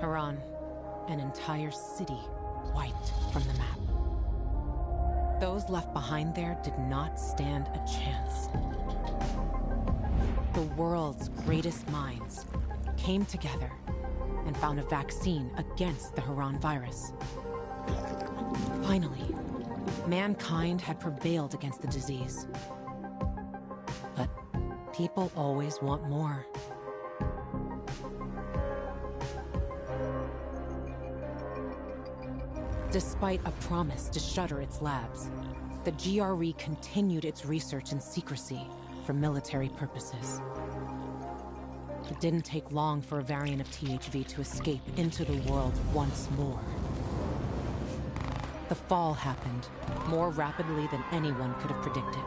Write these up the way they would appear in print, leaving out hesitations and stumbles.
Haran, an entire city wiped from the map. Those left behind there did not stand a chance. The world's greatest minds came together and found a vaccine against the Haran virus. Finally, mankind had prevailed against the disease. But people always want more. Despite a promise to shutter its labs, the GRE continued its research in secrecy for military purposes. It didn't take long for a variant of THV to escape into the world once more. The fall happened more rapidly than anyone could have predicted.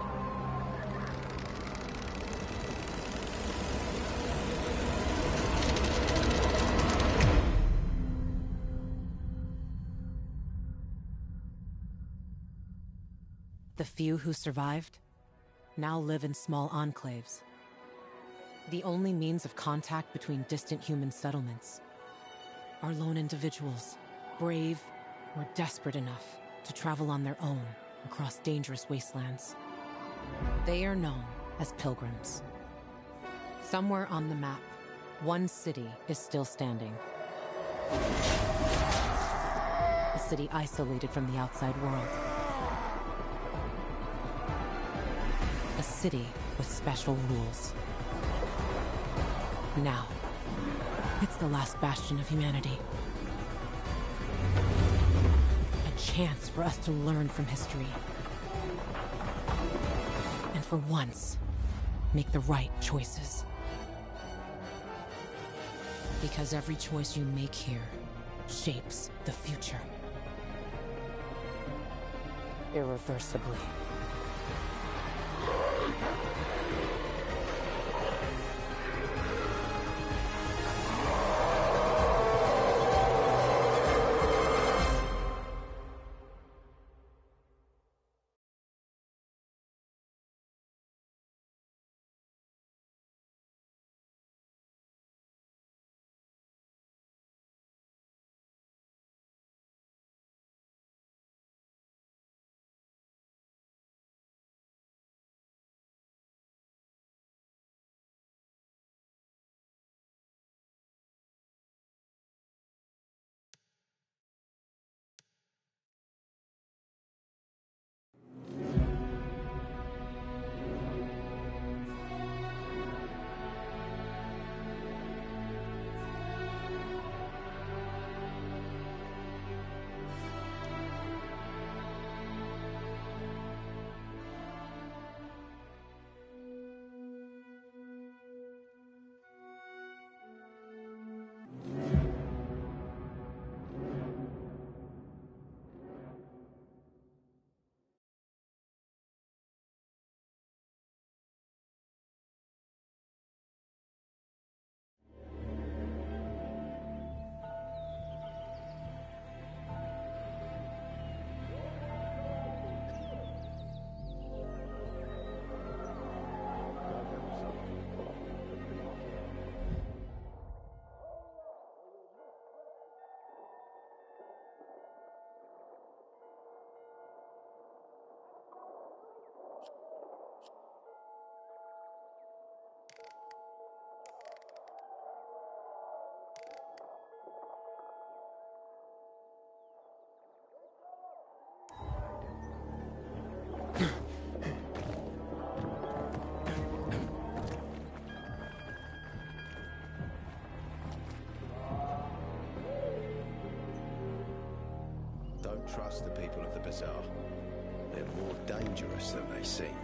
The few who survived now live in small enclaves. The only means of contact between distant human settlements are lone individuals, brave or desperate enough to travel on their own across dangerous wastelands. They are known as pilgrims. Somewhere on the map, one city is still standing. A city isolated from the outside world. A city with special rules. Now, it's the last bastion of humanity. A chance for us to learn from history. And for once, make the right choices. Because every choice you make here shapes the future. Irreversibly. Don't trust the people of the Bazaar. They're more dangerous than they seem.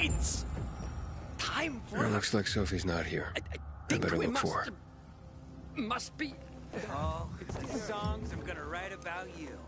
It's time for... It looks like Sophie's not here. I think better we look for her. Must be... Oh, it's the songs I'm gonna write about you.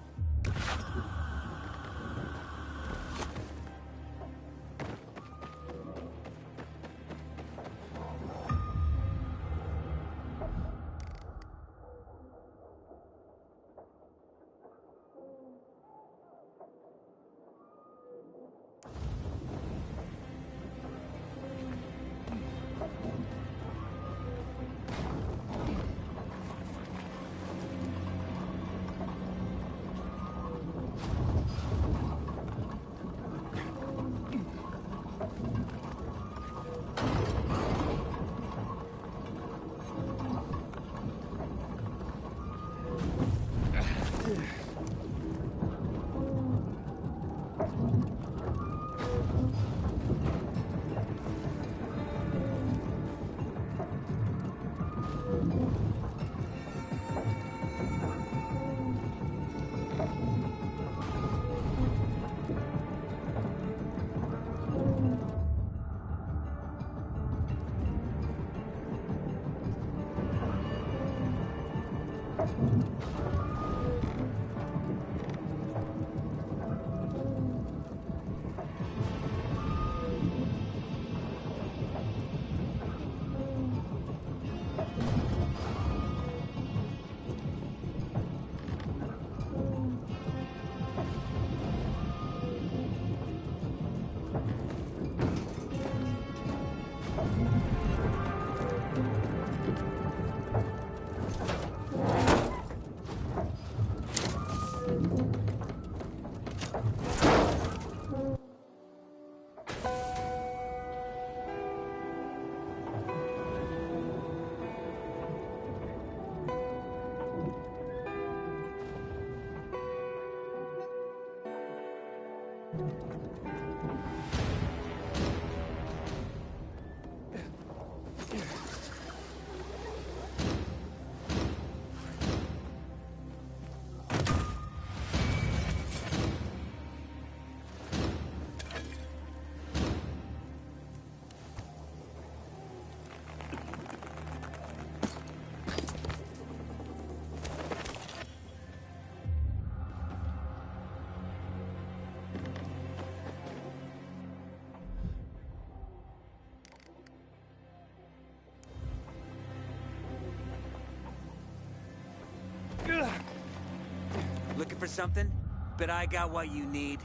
Looking for something? Bet I got what you need.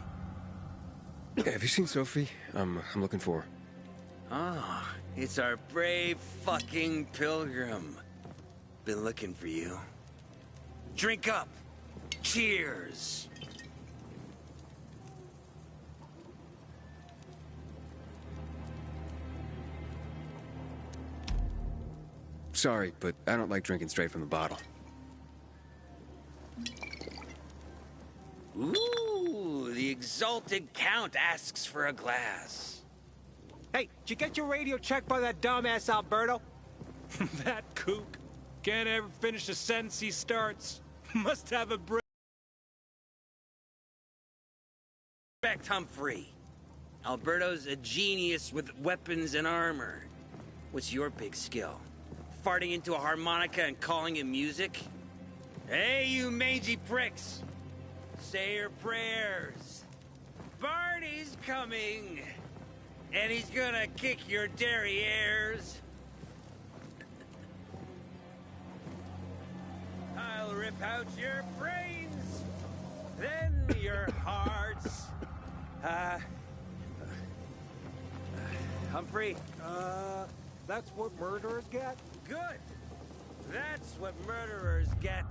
Have you seen Sophie? I'm looking for her. Oh, it's our brave fucking pilgrim. Been looking for you. Drink up. Cheers. Sorry, but I don't like drinking straight from the bottle. Ooh, the exalted count asks for a glass. Hey, did you get your radio checked by that dumbass Alberto? That kook. Can't ever finish a sentence he starts. Must have a brain. Respect Humphrey. Alberto's a genius with weapons and armor. What's your big skill? Farting into a harmonica and calling it music? Hey, you mangy pricks! Say your prayers. Barney's coming! And he's gonna kick your derrieres. I'll rip out your brains, then your hearts. Humphrey? That's what murderers get? Good. That's what murderers get.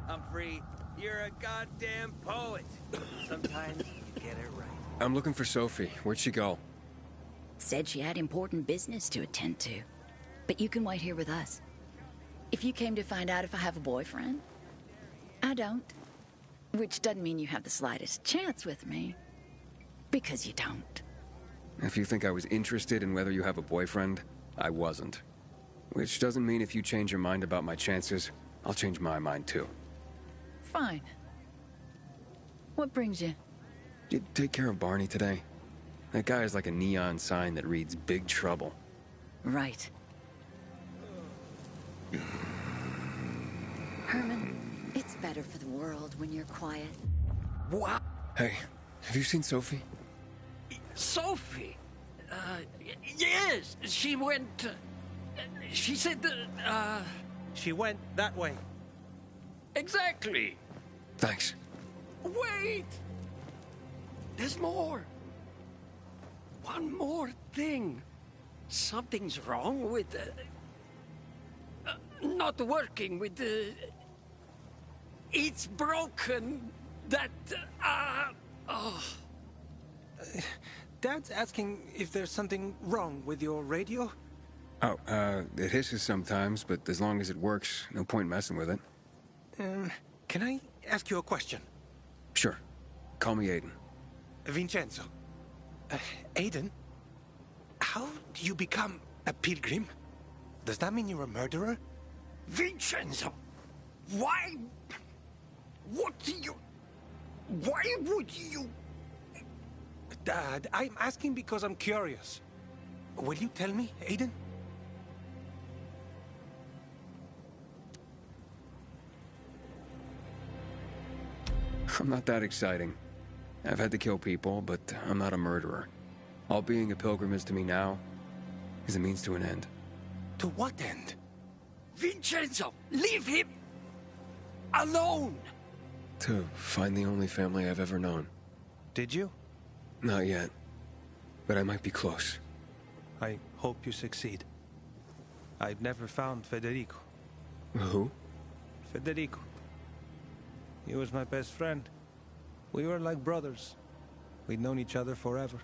Humphrey, you're a goddamn poet. Sometimes you get it right. I'm looking for Sophie. Where'd she go? Said she had important business to attend to. But you can wait here with us. If you came to find out if I have a boyfriend, I don't. Which doesn't mean you have the slightest chance with me. Because you don't. If you think I was interested in whether you have a boyfriend, I wasn't. Which doesn't mean if you change your mind about my chances, I'll change my mind too. Fine. What brings you? Did you take care of Barney today? That guy is like a neon sign that reads Big Trouble. Right. Herman, it's better for the world when you're quiet. What? Hey, have you seen Sophie? Sophie? Yes, she went... she said that, She went that way. Exactly. Thanks. Wait! There's more. One more thing. Something's wrong with not working with the... It's broken. That, oh. Dad's asking if there's something wrong with your radio? Oh, it hisses sometimes, but as long as it works, no point messing with it. Can I ask you a question? Sure. Call me Aiden. Vincenzo. Aiden? How do you become a pilgrim? Does that mean you're a murderer? Vincenzo! Why... What do you... Why would you... Dad, I'm asking because I'm curious. Will you tell me, Aiden? I'm not that exciting. I've had to kill people, but I'm not a murderer. All being a pilgrim is to me now is a means to an end. To what end? Vincenzo, leave him alone! To find the only family I've ever known. Did you? Not yet. But I might be close. I hope you succeed. I've never found Federico. Who? Federico. He was my best friend. We were like brothers. We'd known each other forever.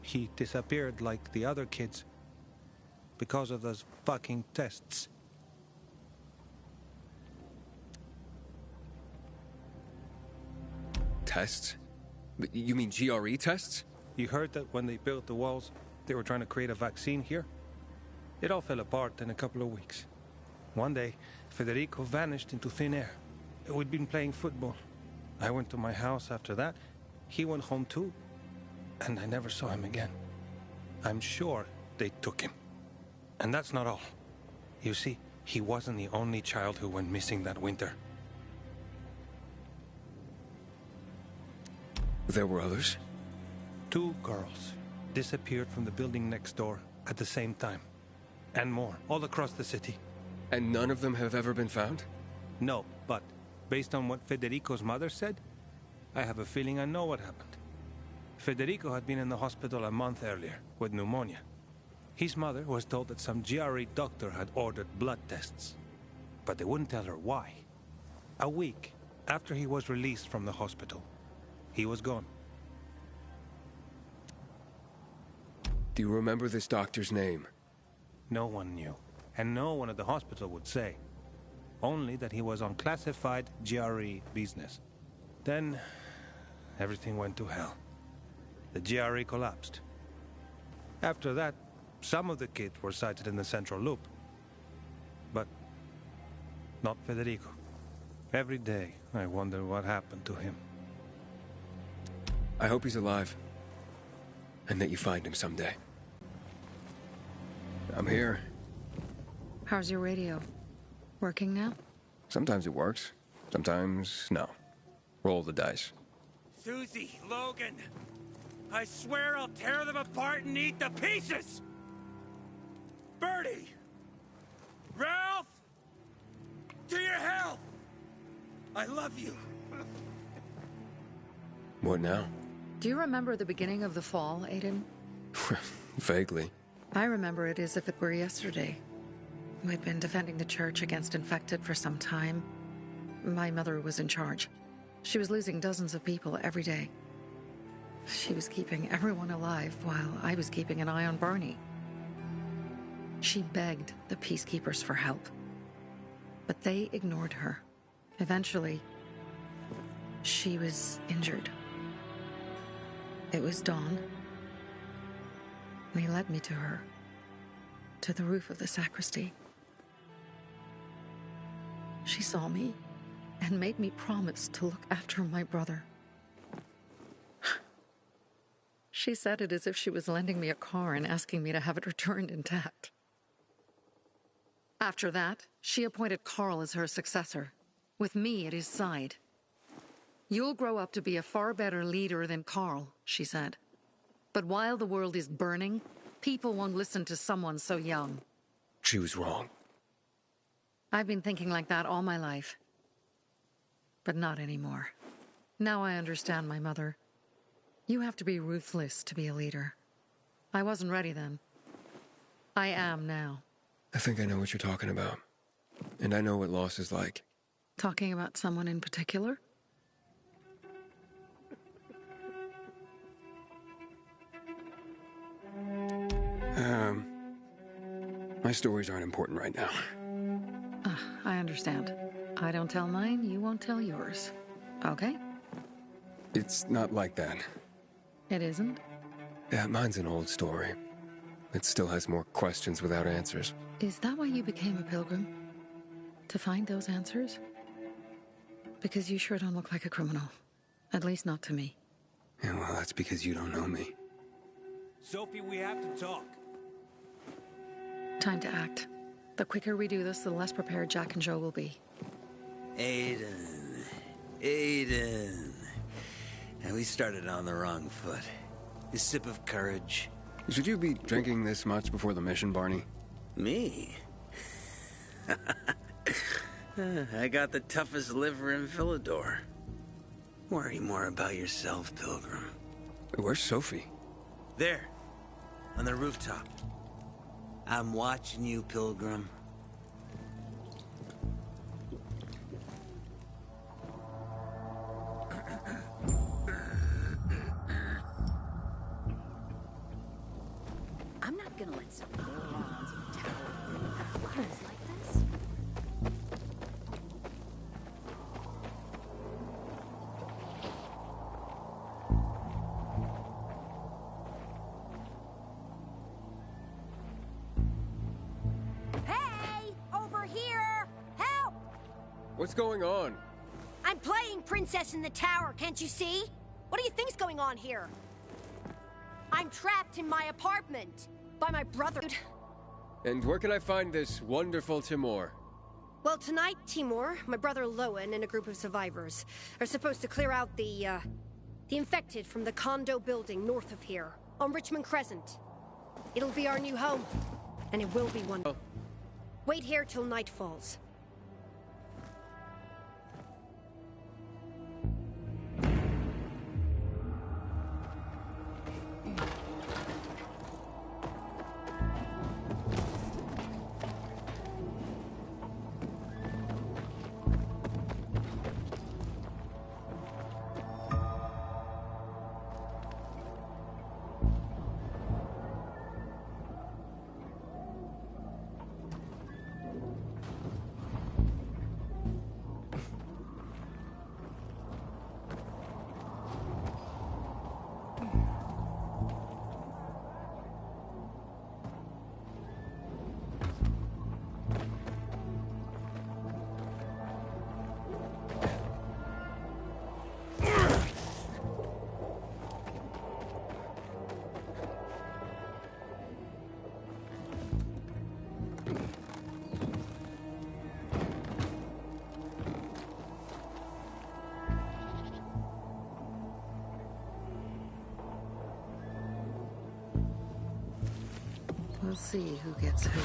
He disappeared like the other kids. Because of those fucking tests. Tests? But you mean GRE tests? You heard that when they built the walls, they were trying to create a vaccine here? It all fell apart in a couple of weeks. One day, Federico vanished into thin air. We'd been playing football. I went to my house after that. He went home too. And I never saw him again. I'm sure they took him. And that's not all. You see, he wasn't the only child who went missing that winter. There were others? 2 girls disappeared from the building next door at the same time. And more, all across the city. And none of them have ever been found? No, but based on what Federico's mother said, I have a feeling I know what happened. Federico had been in the hospital a month earlier with pneumonia. His mother was told that some GRE doctor had ordered blood tests, but they wouldn't tell her why. A week after he was released from the hospital, he was gone. Do you remember this doctor's name? No one knew, and no one at the hospital would say. Only that he was on classified GRE business. Then, everything went to hell. The GRE collapsed. After that, some of the kids were sighted in the central loop. But not Federico. Every day, I wonder what happened to him. I hope he's alive. And that you find him someday. I'm here. How's your radio? Working now? Sometimes it works. Sometimes, no. Roll the dice. Susie, Logan, I swear I'll tear them apart and eat the pieces! Bertie! Ralph! To your health! I love you. What now? Do you remember the beginning of the fall, Aiden? Vaguely. I remember it as if it were yesterday. We'd been defending the church against infected for some time. My mother was in charge. She was losing dozens of people every day. She was keeping everyone alive while I was keeping an eye on Barney. She begged the peacekeepers for help, but they ignored her. Eventually, she was injured. It was dawn. They led me to her, to the roof of the sacristy. She saw me and made me promise to look after my brother. She said it as if she was lending me a car and asking me to have it returned intact. After that, she appointed Carl as her successor, with me at his side. You'll grow up to be a far better leader than Carl, she said. But while the world is burning, people won't listen to someone so young. She was wrong. I've been thinking like that all my life. But not anymore. Now I understand my mother. You have to be ruthless to be a leader. I wasn't ready then. I am now. I think I know what you're talking about. And I know what loss is like. Talking about someone in particular? My stories aren't important right now. I understand. I don't tell mine, you won't tell yours. Okay? It's not like that. It isn't? Yeah, mine's an old story. It still has more questions without answers. Is that why you became a pilgrim? To find those answers? Because you sure don't look like a criminal. At least not to me. Yeah, well, that's because you don't know me. Sophie, we have to talk. Time to act. The quicker we do this, the less prepared Jack and Joe will be. Aiden. And we started on the wrong foot. A sip of courage. Should you be drinking this much before the mission, Barney? Me? I got the toughest liver in Villador. Worry more about yourself, Pilgrim. Where's Sophie? There. On the rooftop. I'm watching you, Pilgrim. I'm not gonna let some morons in the tower lives like this. Hey! Over here! Help! What's going on? I'm playing Princess in the Tower, can't you see? What do you think's going on here? I'm trapped in my apartment by my brother. And where can I find this wonderful Timur? Well, tonight, Timur, my brother Lowen, and a group of survivors are supposed to clear out the infected from the condo building north of here, on Richmond Crescent. It'll be our new home, and it will be one. Oh. Wait here till night falls. We'll see who gets who.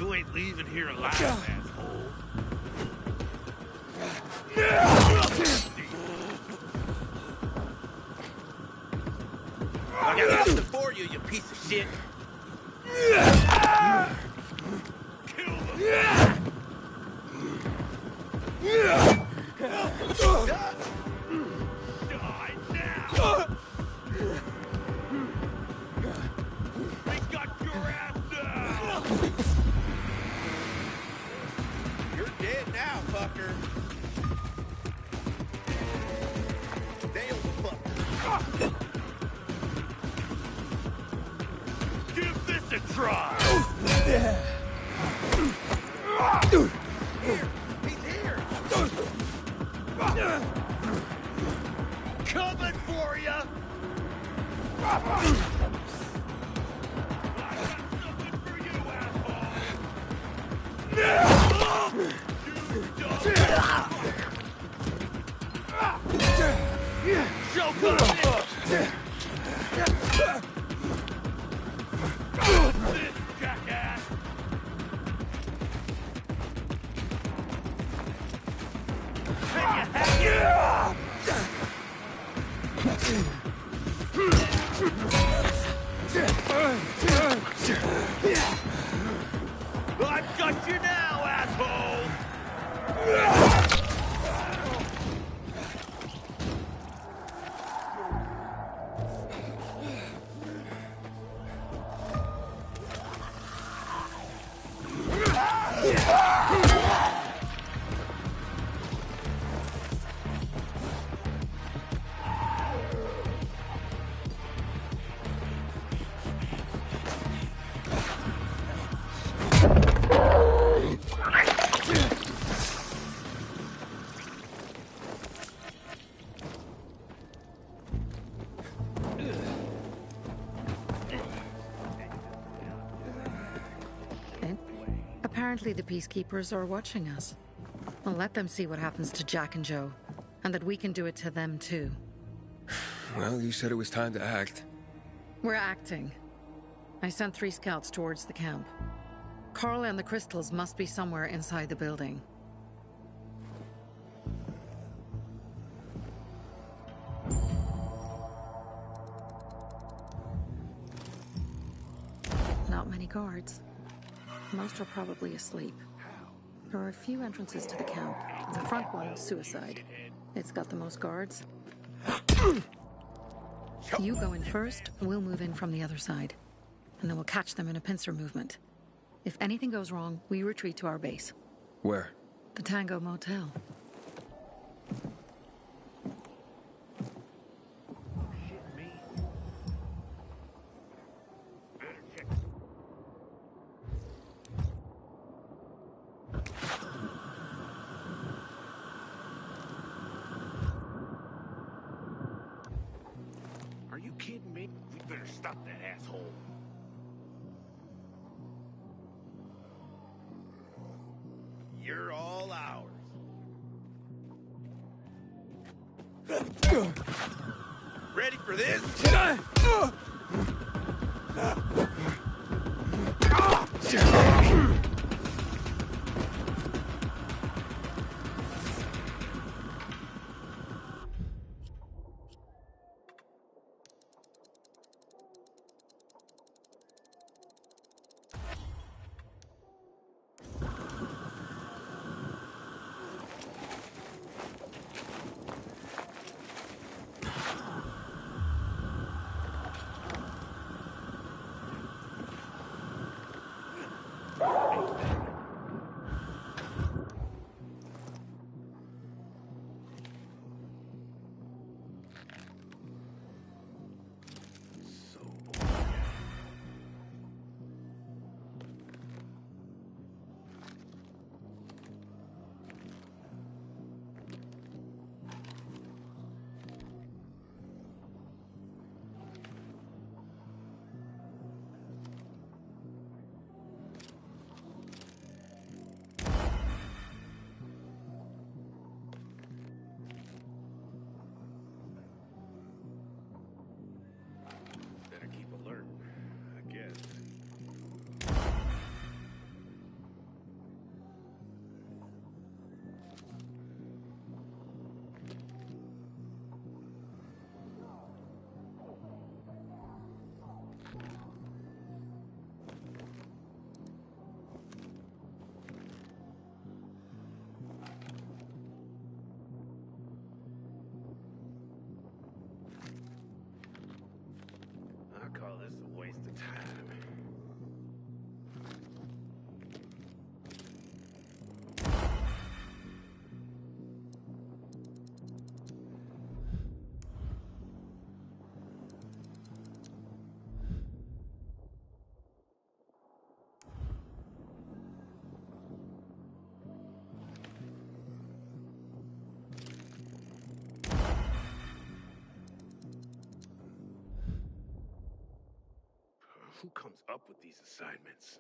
You ain't leaving here alive, asshole. I got nothing for you, you piece of shit. Kill them. Die now. We got your ass now. You're dead now, fucker. Nail the fucker. Give this a try. Here, he's here. Coming for ya. Choke on this! This jackass! I've got you now, asshole! Apparently the Peacekeepers are watching us. Well, let them see what happens to Jack and Joe, and that we can do it to them too. Well, you said it was time to act. We're acting. I sent 3 scouts towards the camp. Carl and the crystals must be somewhere inside the building. Not many guards. Most are probably asleep. There are a few entrances to the camp. The front one is suicide. It's got the most guards. You go in first, we'll move in from the other side. And then we'll catch them in a pincer movement. If anything goes wrong, we retreat to our base. Where? The Tango Motel. Are you kidding me? We better stop that asshole. You're all ours. Ready for this? Oh, this is a waste of time. Who comes up with these assignments?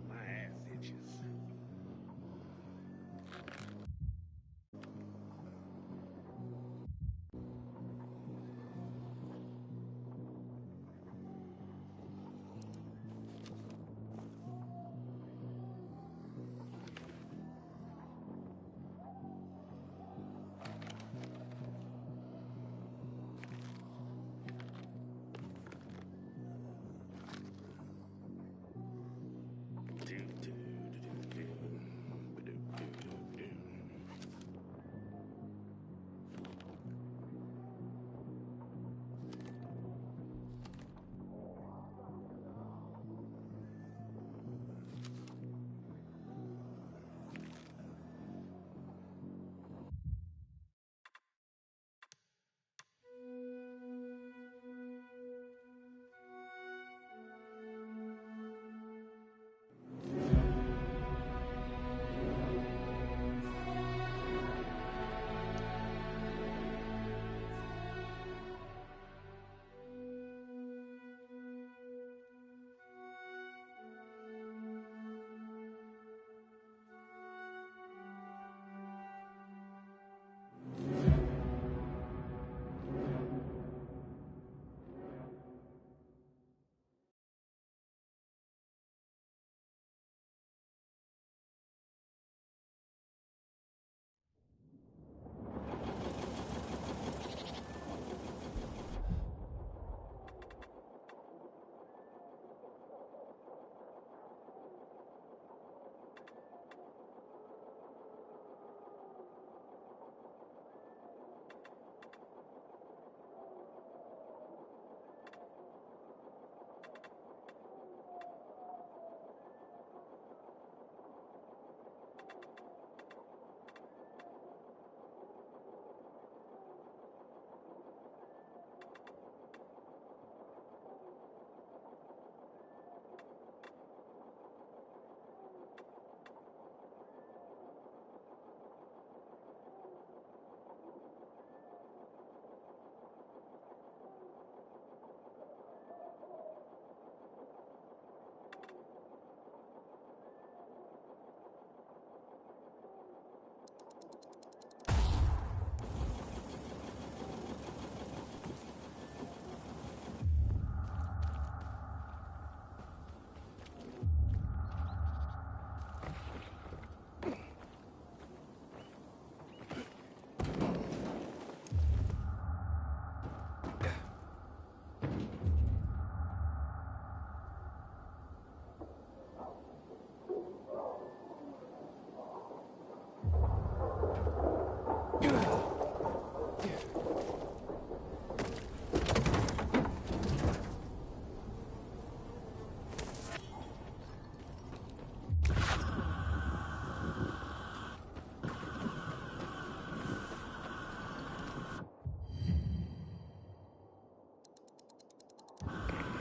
My ass itches.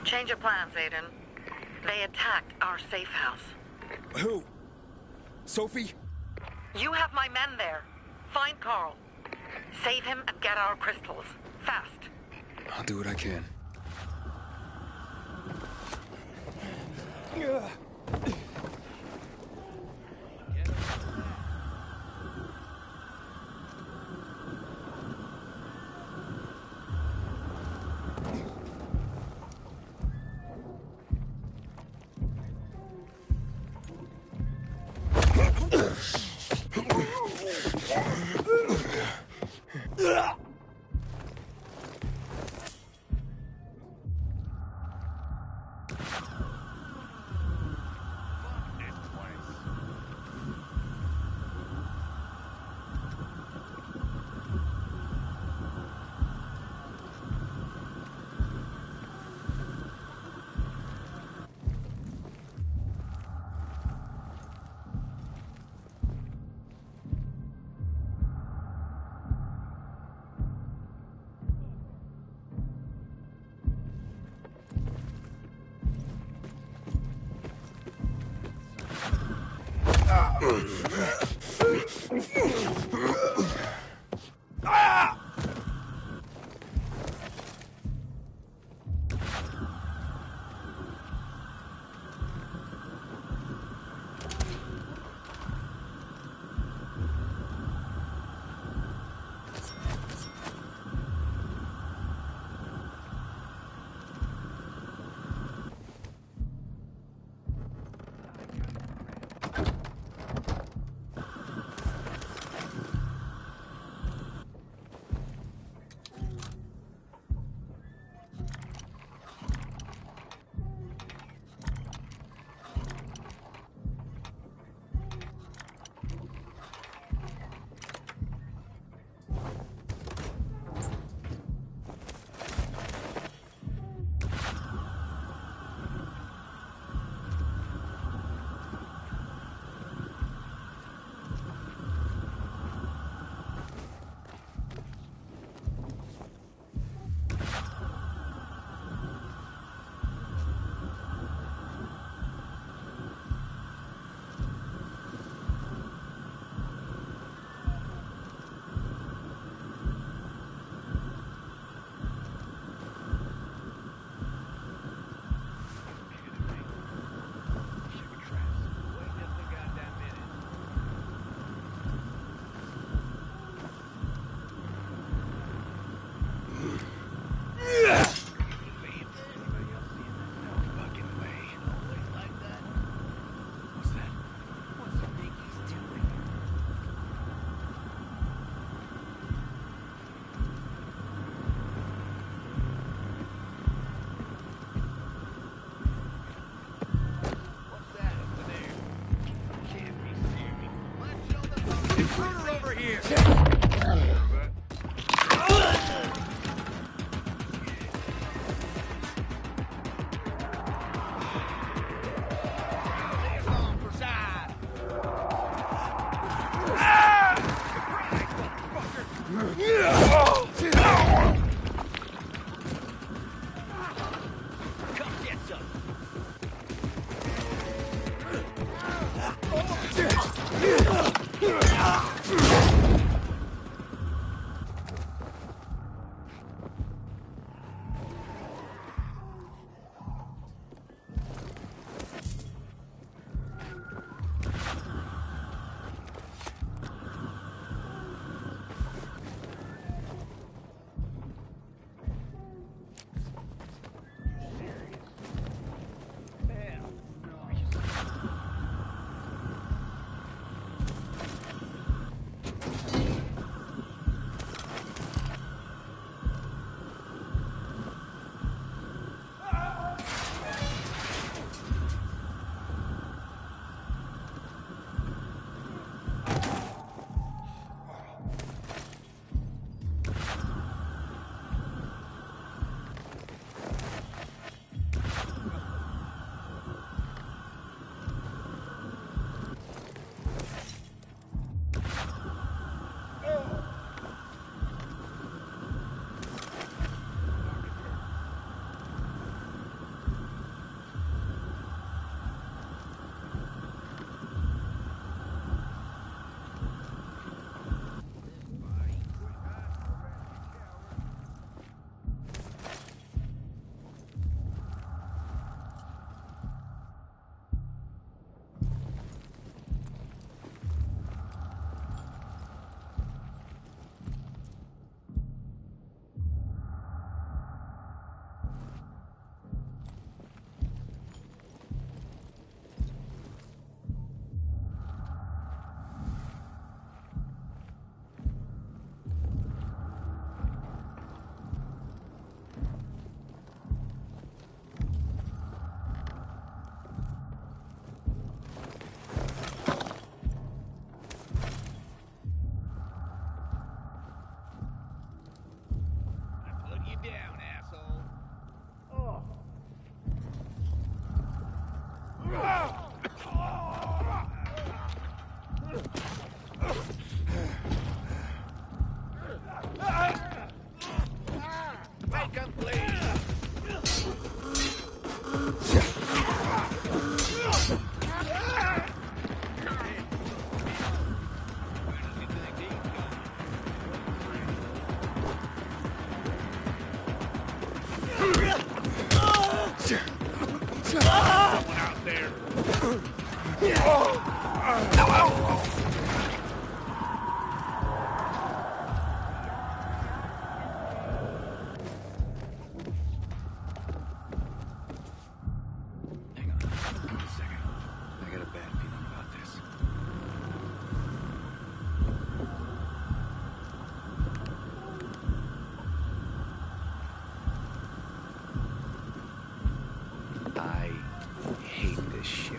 Change of plans, Aiden. They attacked our safe house. Who? Sophie? You have my men there. Find Carl. Save him and get our crystals. Fast. I'll do what I can. I hate this shit.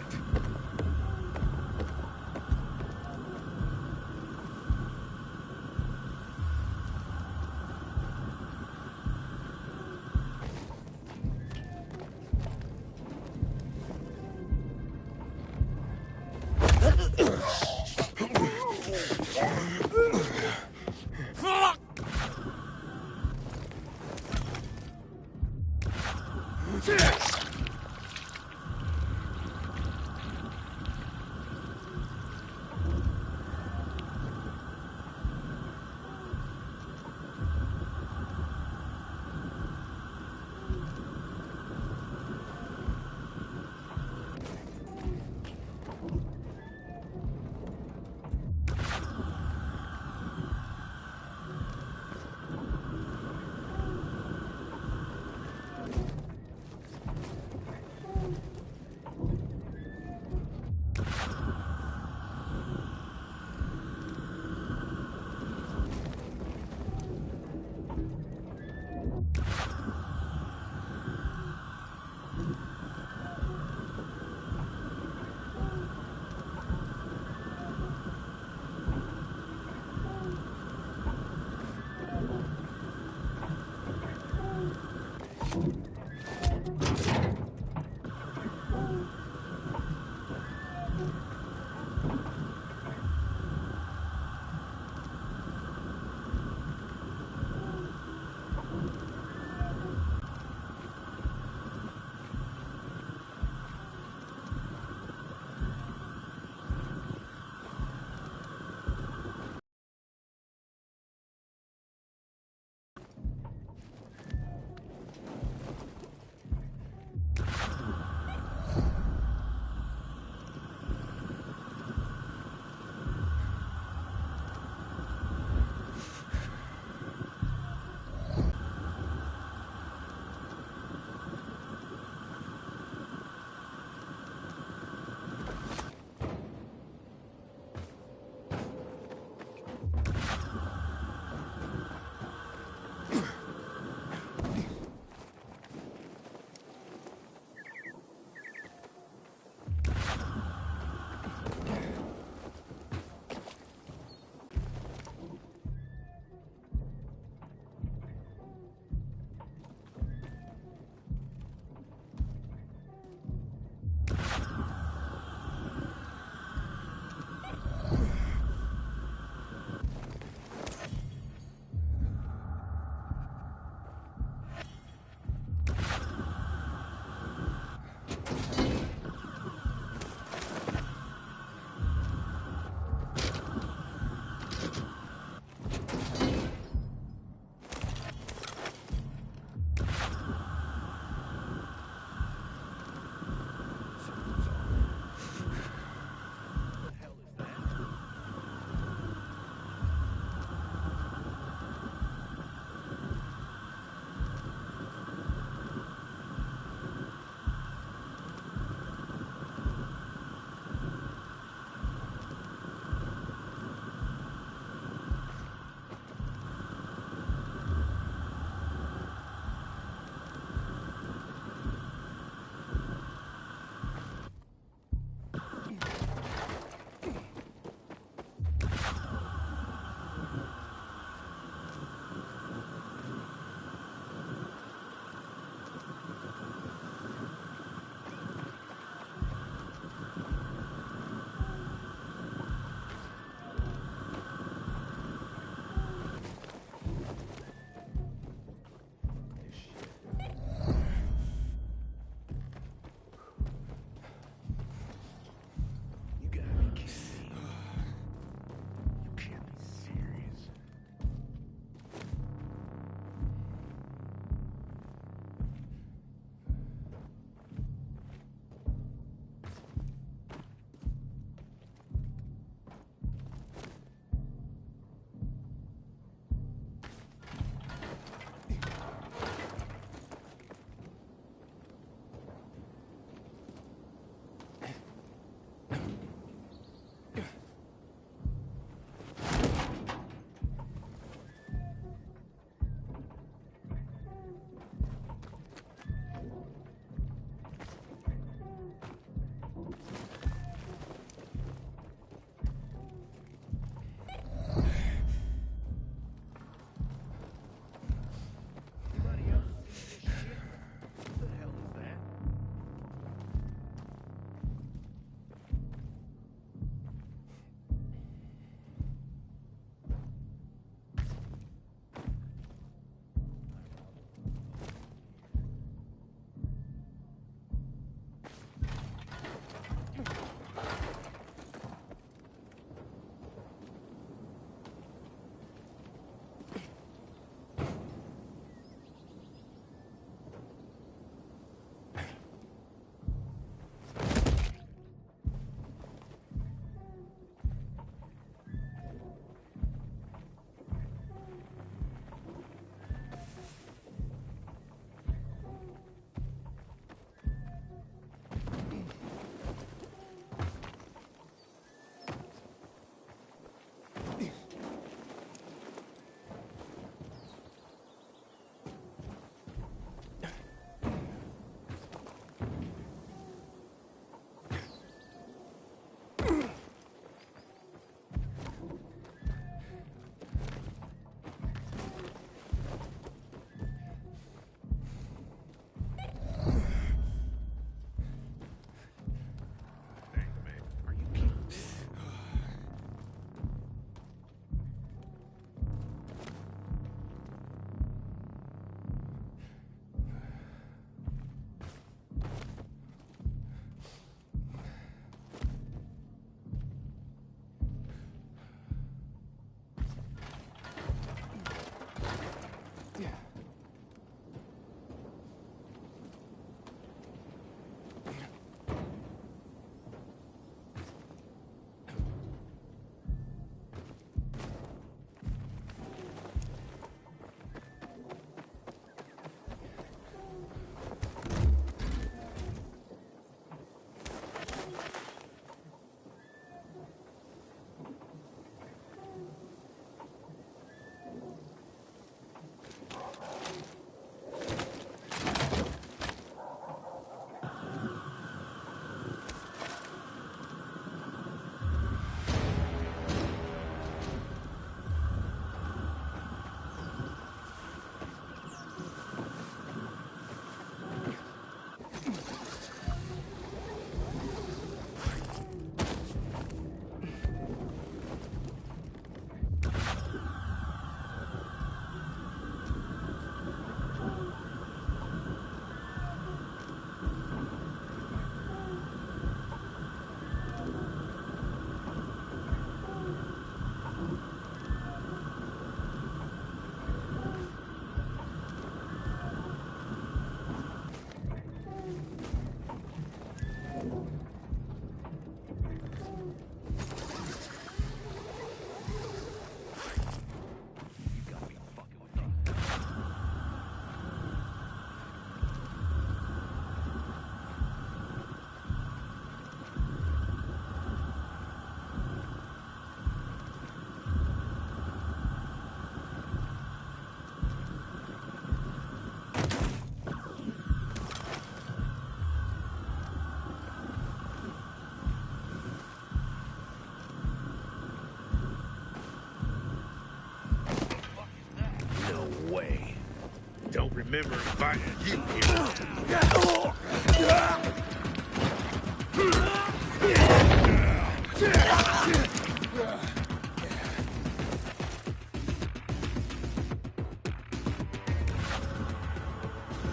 remember inviting you here.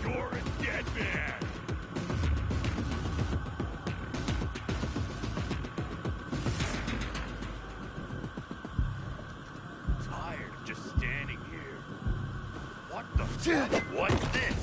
You're a dead man. Tired of just standing here. What the fuck? What's this?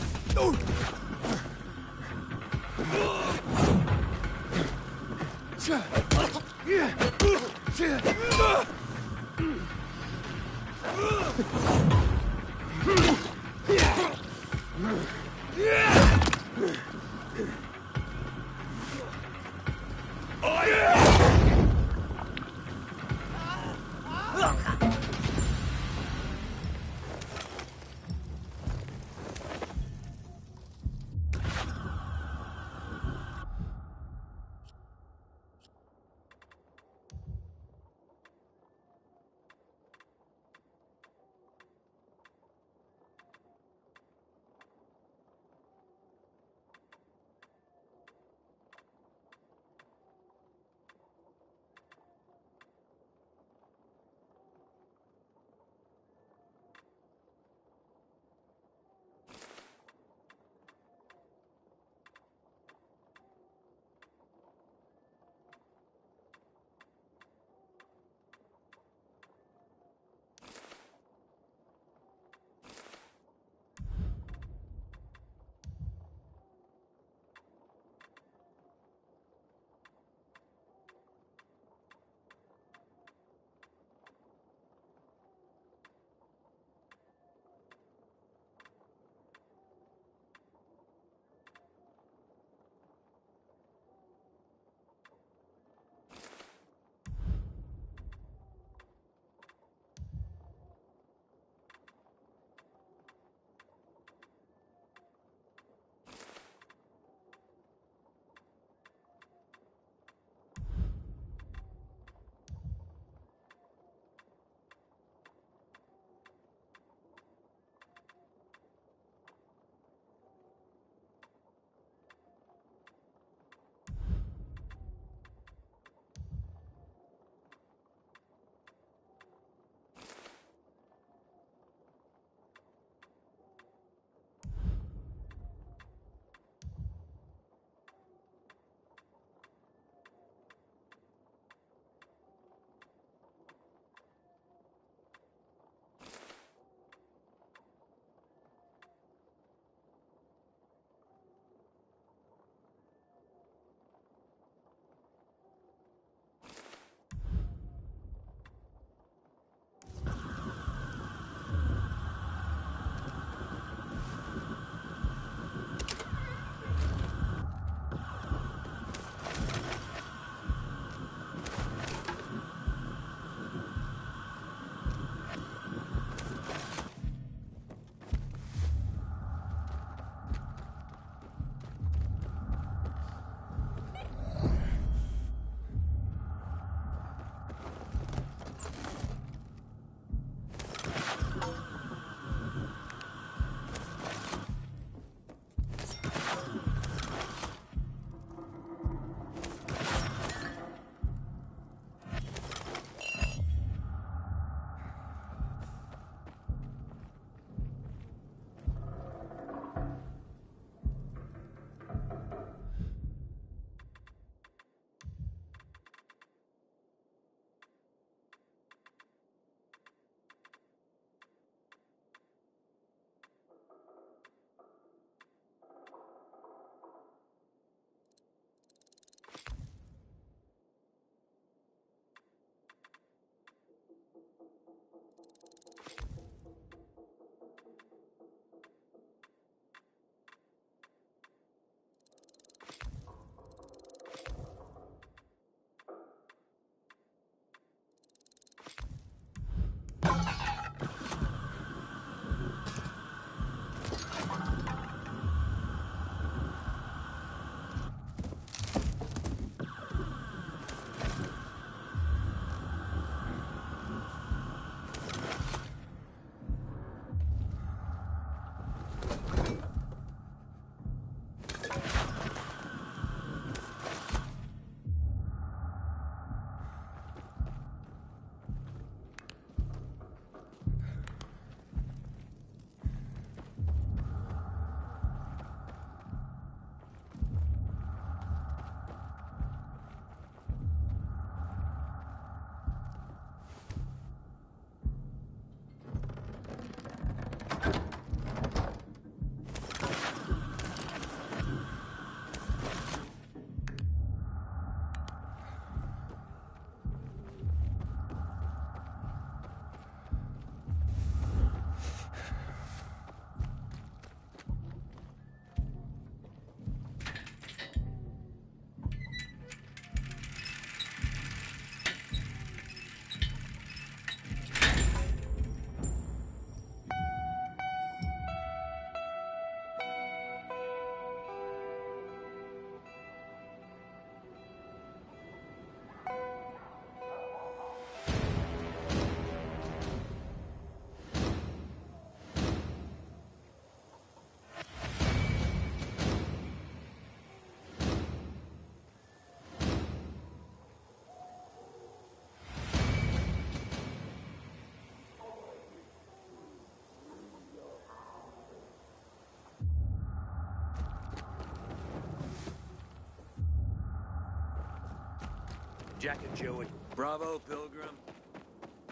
Jack and Joey. Bravo, Pilgrim.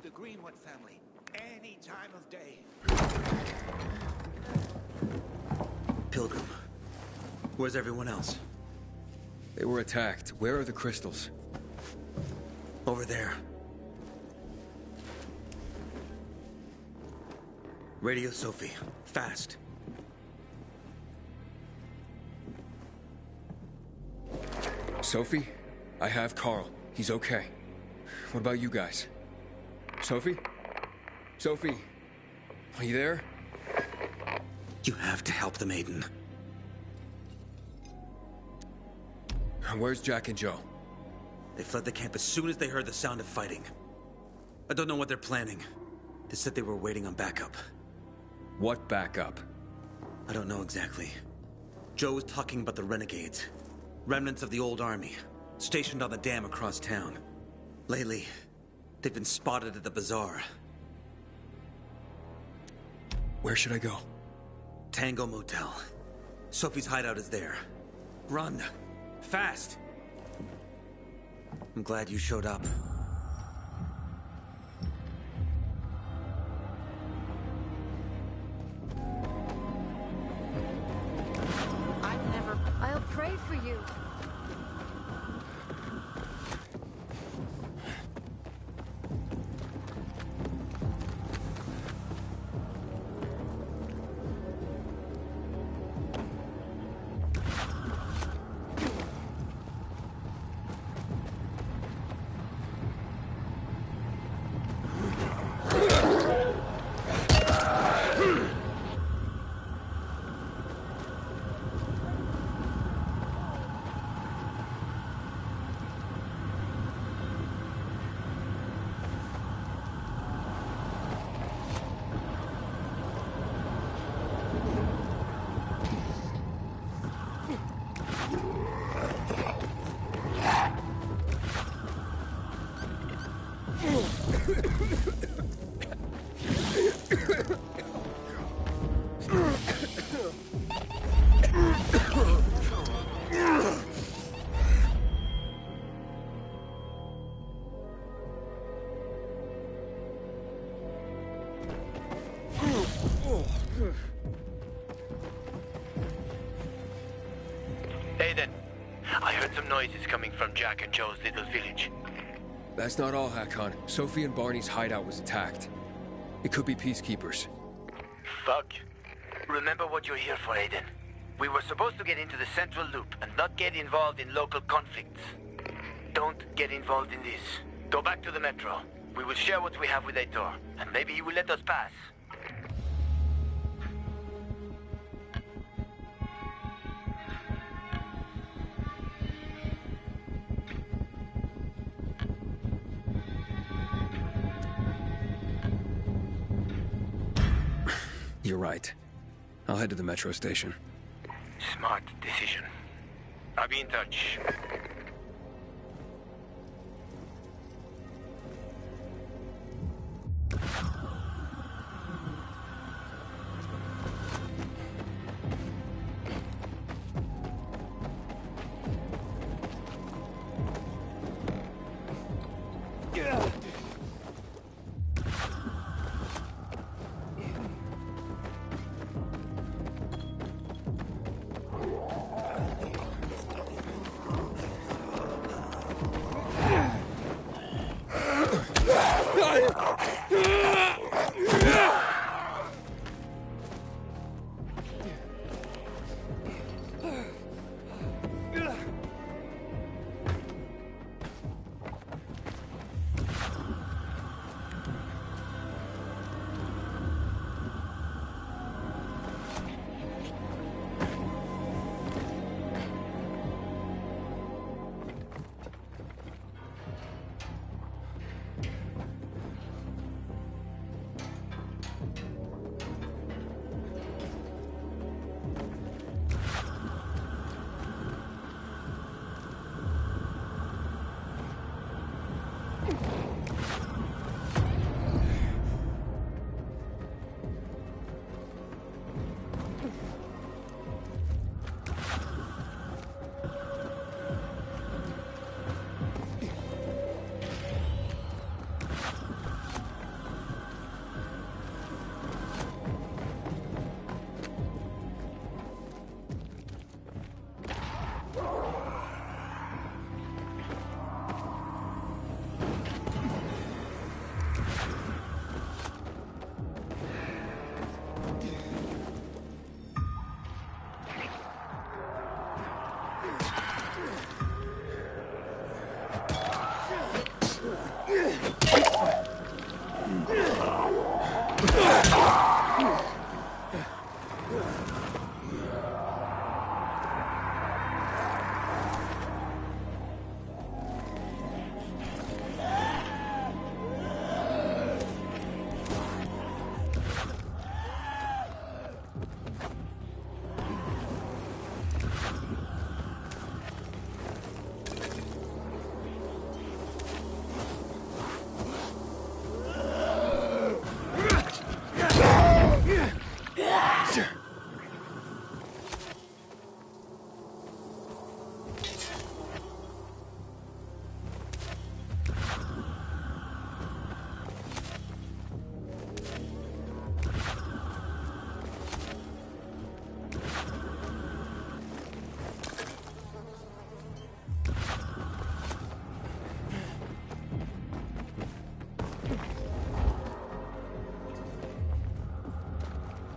The Greenwood family. Any time of day. Pilgrim. Where's everyone else? They were attacked. Where are the crystals? Over there. Radio Sophie. Fast. Sophie? I have Carl. He's okay. What about you guys? Sophie? Sophie? Are you there? You have to help them, Aiden. Where's Jack and Joe? They fled the camp as soon as they heard the sound of fighting. I don't know what they're planning. They said they were waiting on backup. What backup? I don't know exactly. Joe was talking about the renegades. Remnants of the old army, stationed on the dam across town. Lately, they've been spotted at the bazaar. Where should I go? Tango Motel. Sophie's hideout is there. Run. Fast. I'm glad you showed up. I'll pray for you. Aiden, I heard some noises coming from Jack and Joe's little village. That's not all, Hakon. Sophie and Barney's hideout was attacked. It could be peacekeepers. Fuck. Remember what you're here for, Aiden. We were supposed to get into the central loop and not get involved in local conflicts. Don't get involved in this. Go back to the metro. We will share what we have with Aitor, and maybe he will let us pass. You're right. I'll head to the metro station. Smart decision. I'll be in touch.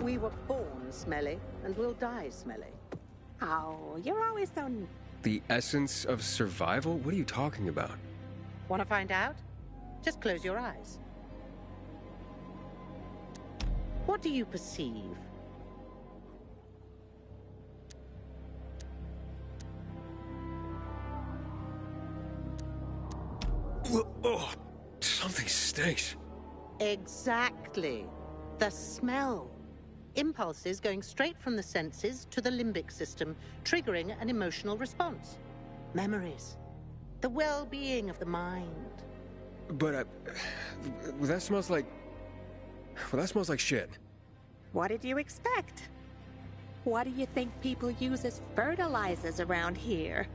We were born smelly, and we'll die smelly. Oh, you're always so... The essence of survival? What are you talking about? Want to find out? Just close your eyes. What do you perceive? Oh, something stinks. Exactly. The smell. Impulses going straight from the senses to the limbic system, triggering an emotional response. Memories. The well-being of the mind. But, that smells like... Well, that smells like shit. What did you expect? What do you think people use as fertilizers around here?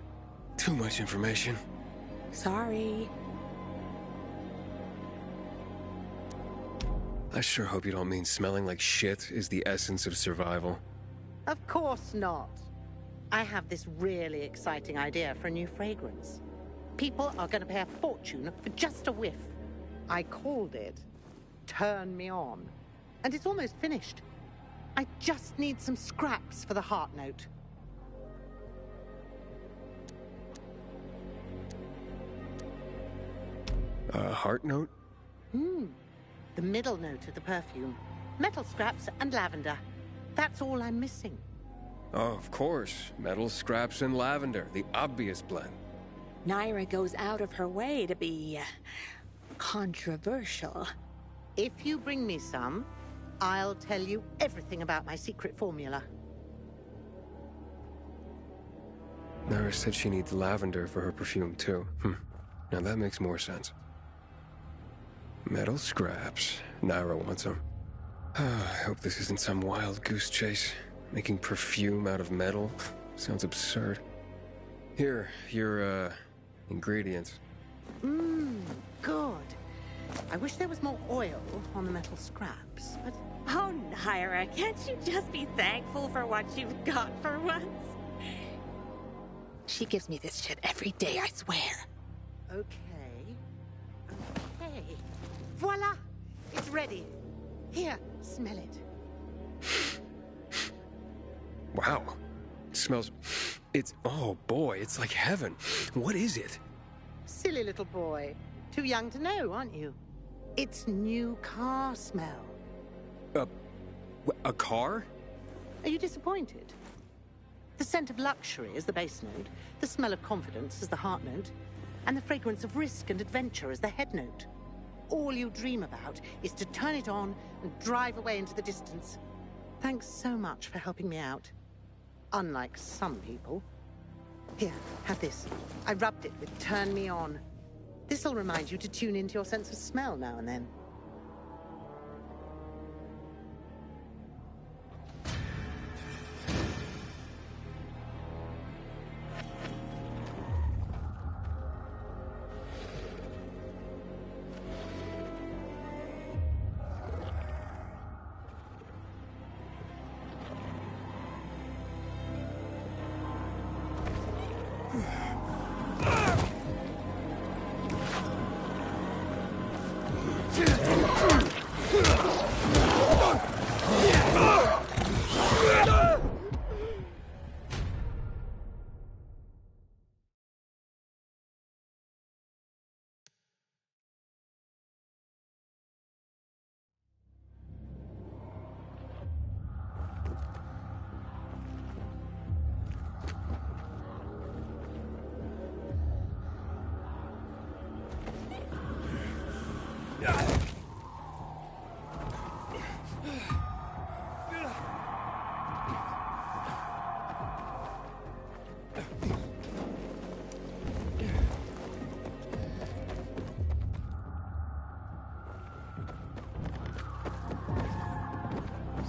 Too much information. Sorry. I sure hope you don't mean smelling like shit is the essence of survival. Of course not. I have this really exciting idea for a new fragrance. People are going to pay a fortune for just a whiff. I called it Turn Me On. And it's almost finished. I just need some scraps for the heart note. Heart note? The middle note of the perfume. Metal scraps and lavender. That's all I'm missing. Oh, of course. Metal scraps and lavender. The obvious blend. Naira goes out of her way to be... controversial. If you bring me some, I'll tell you everything about my secret formula. Naira said she needs lavender for her perfume, too. Now that makes more sense. Metal scraps. Naira wants them. I hope this isn't some wild goose chase. Making perfume out of metal sounds absurd. Here, your, ingredients. Good. I wish there was more oil on the metal scraps, but... Oh, Naira, can't you just be thankful for what you've got for once? She gives me this shit every day, I swear. Okay. Voila! It's ready. Here, smell it. Wow. It smells... Oh boy, it's like heaven. What is it? Silly little boy. Too young to know, aren't you? It's new car smell. A car? Are you disappointed? The scent of luxury is the base note, the smell of confidence is the heart note, and the fragrance of risk and adventure is the head note. All you dream about is to turn it on and drive away into the distance. Thanks so much for helping me out. Unlike some people. Here, have this. I rubbed it with Turn Me On. This'll remind you to tune into your sense of smell now and then.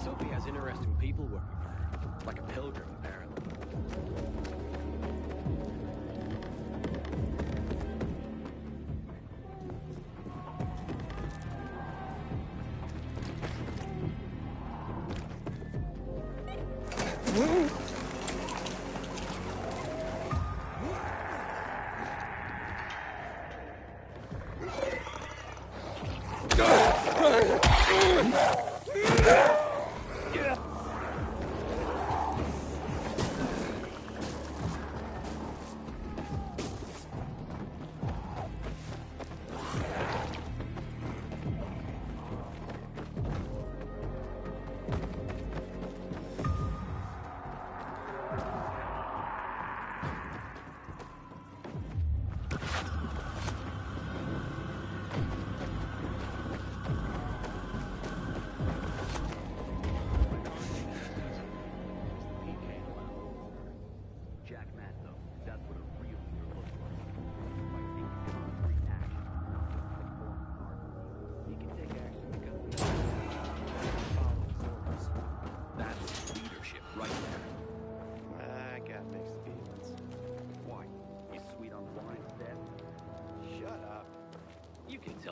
Sophie has interesting people working for her, like a pilgrim, apparently.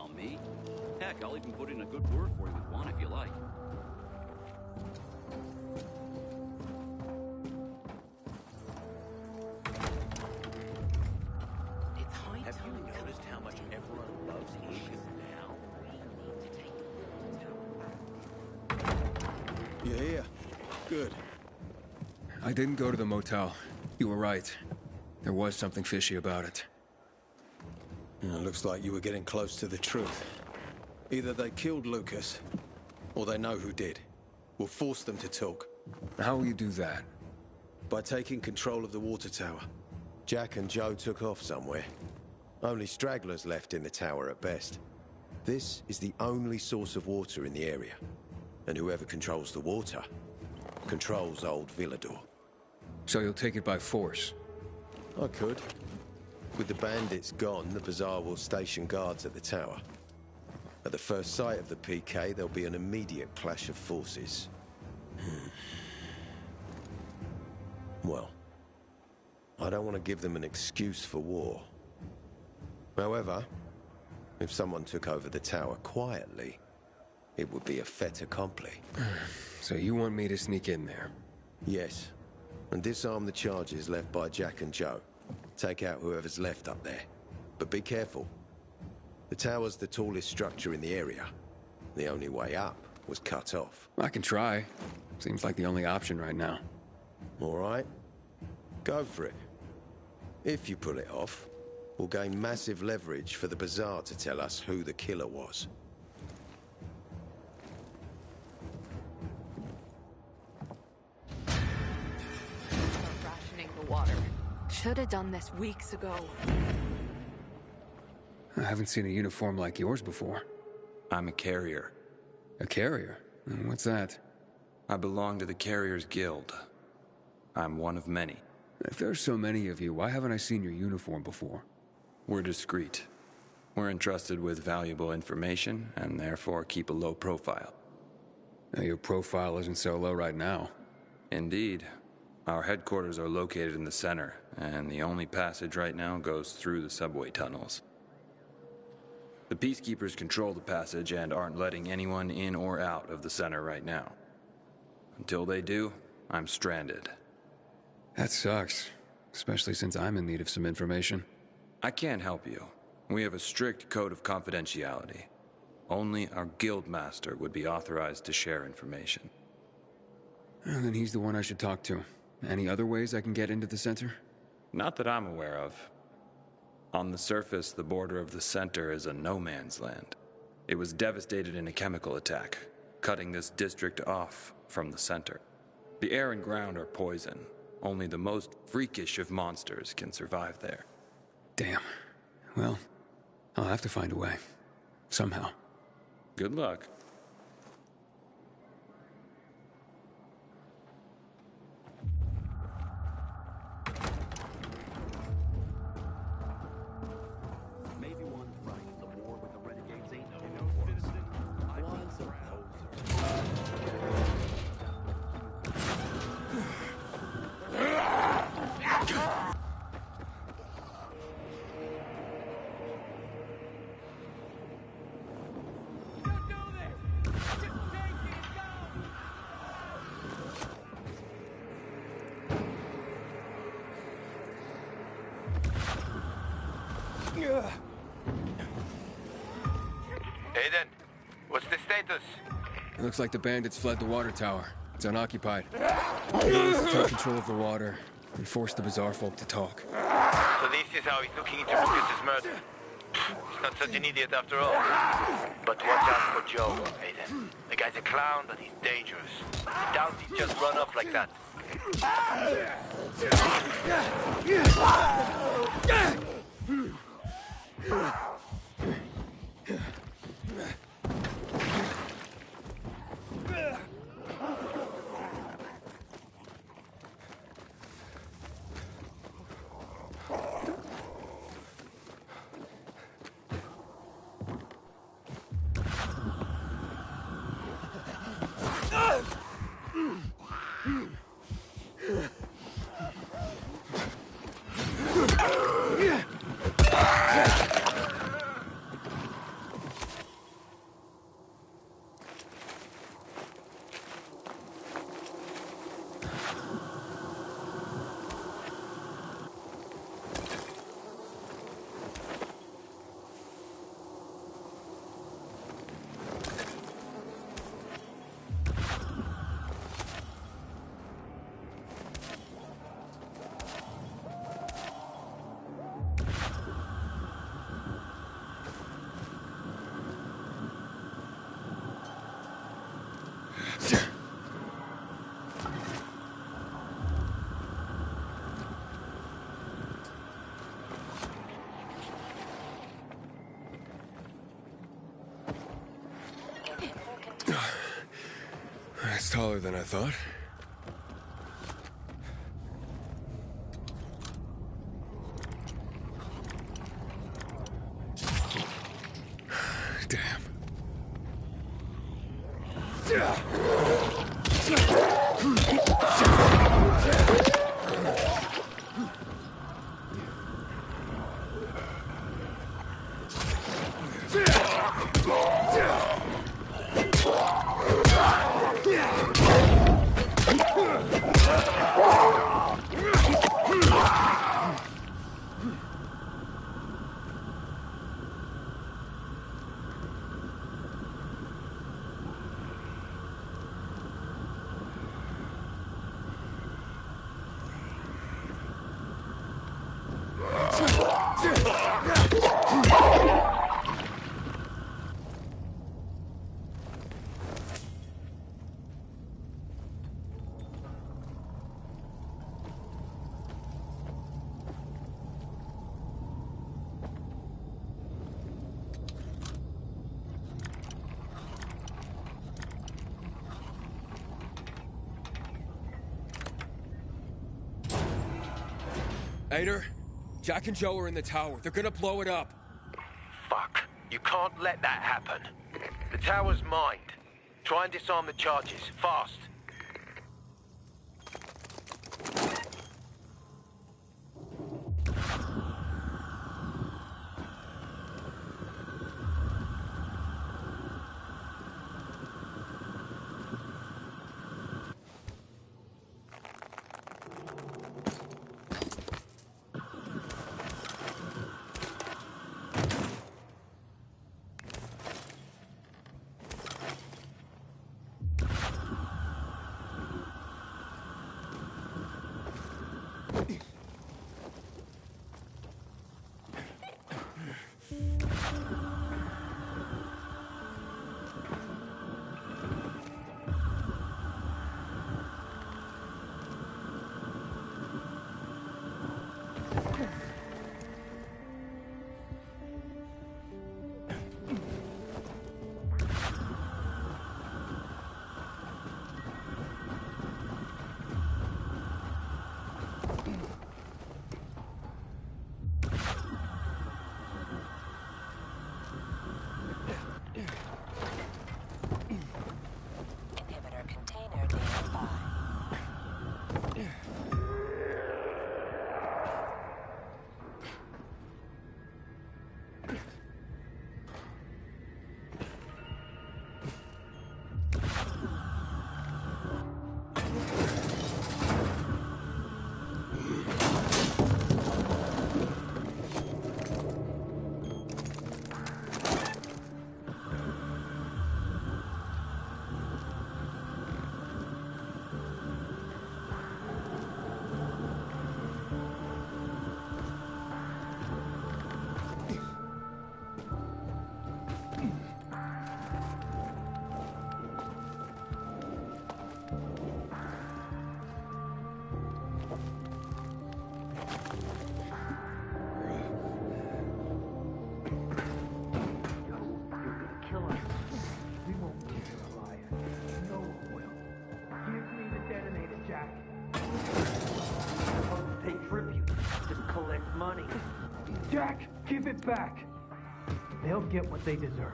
on me. Heck, I'll even put in a good word for you with one if you like. Have you noticed how much everyone loves Lucas now? You're here. Good. I didn't go to the motel. You were right. There was something fishy about it. Looks like you were getting close to the truth. Either they killed Lucas, or they know who did. We'll force them to talk. How will you do that? By taking control of the water tower. Jack and Joe took off somewhere. Only stragglers left in the tower at best. This is the only source of water in the area. And whoever controls the water, controls old Villador. So you'll take it by force? I could. With the bandits gone, the Bazaar will station guards at the tower. At the first sight of the PK, there'll be an immediate clash of forces. Well, I don't want to give them an excuse for war. However, if someone took over the tower quietly, it would be a fait accompli. So you want me to sneak in there? Yes, and disarm the charges left by Jack and Joe. Take out whoever's left up there. But be careful. The tower's the tallest structure in the area. The only way up was cut off. I can try. Seems like the only option right now. All right. Go for it. If you pull it off, we'll gain massive leverage for the Bazaar to tell us who the killer was. Rationing the water. Should have done this weeks ago. I haven't seen a uniform like yours before. I'm a carrier. A carrier? What's that? I belong to the Carriers Guild. I'm one of many. If there's so many of you, why haven't I seen your uniform before? We're discreet. We're entrusted with valuable information, and therefore keep a low profile. Now, your profile isn't so low right now. Indeed. Our headquarters are located in the center, and the only passage right now goes through the subway tunnels. The Peacekeepers control the passage and aren't letting anyone in or out of the center right now. Until they do, I'm stranded. That sucks, especially since I'm in need of some information. I can't help you. We have a strict code of confidentiality. Only our guildmaster would be authorized to share information. Well, then he's the one I should talk to. Any other ways I can get into the center? Not that I'm aware of. On the surface, the border of the center is a no-man's land. It was devastated in a chemical attack, cutting this district off from the center. The air and ground are poison. Only the most freakish of monsters can survive there. Damn. Well, I'll have to find a way. Somehow. Good luck. Maybe one's right. The war with the renegades ain't no citizen. One's a Aiden, what's the status? It looks like the bandits fled the water tower. It's unoccupied. He wants to take control of the water and force the Bazaar folk to talk. So this is how he's looking into Lucas's murder. He's not such an idiot after all. But watch out for Joe, Aiden. The guy's a clown, but he's dangerous. I doubt he'd just run off like that. It's taller than I thought. Damn. Ader, Jack and Joe are in the tower. They're gonna blow it up. Fuck. You can't let that happen. The tower's mined. Try and disarm the charges. Fast. Jack, give it back. They'll get what they deserve.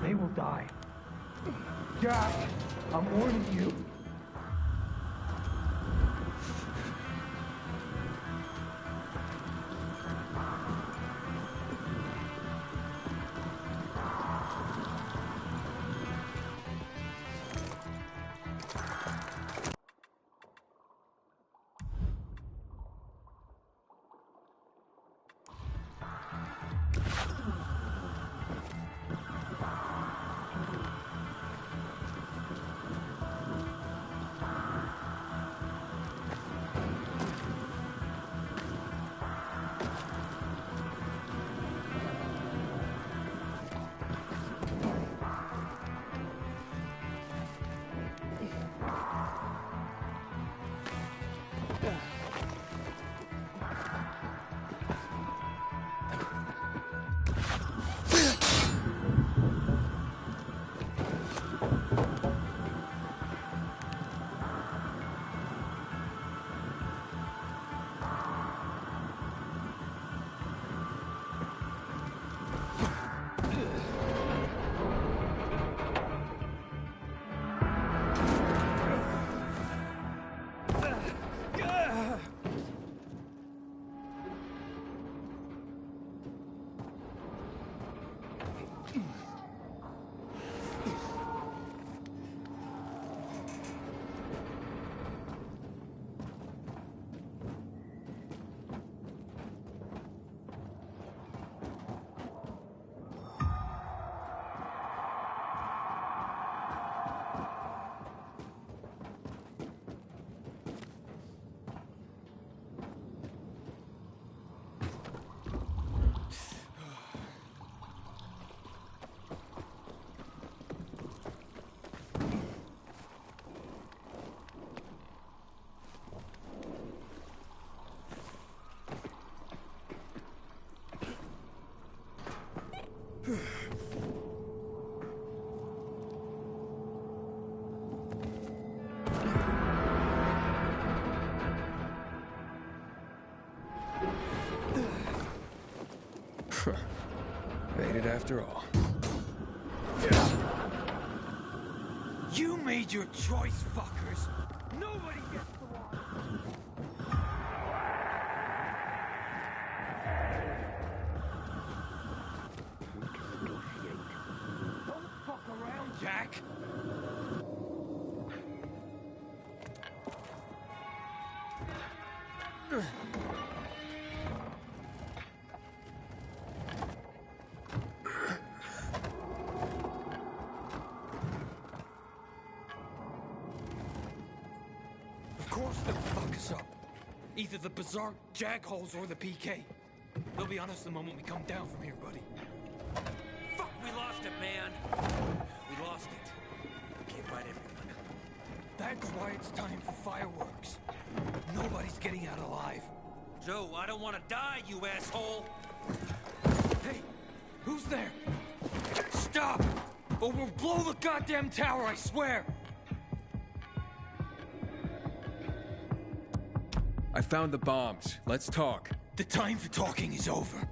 They will die. Jack, I'm warning you. Made it after all. You made your choice, fuckers. Nobody gets to watch. We can negotiate. Don't fuck around, Jack. Of course they'll fuck us up. Either the Berserk Jagholes or the PK. They'll be on us the moment we come down from here, buddy. Fuck, we lost it, man. We lost it. Can't fight everyone. That's why it's time for fireworks. Nobody's getting out alive. Joe, I don't want to die, you asshole. Hey, who's there? Stop! Or we'll blow the goddamn tower, I swear! I found the bombs. Let's talk. The time for talking is over.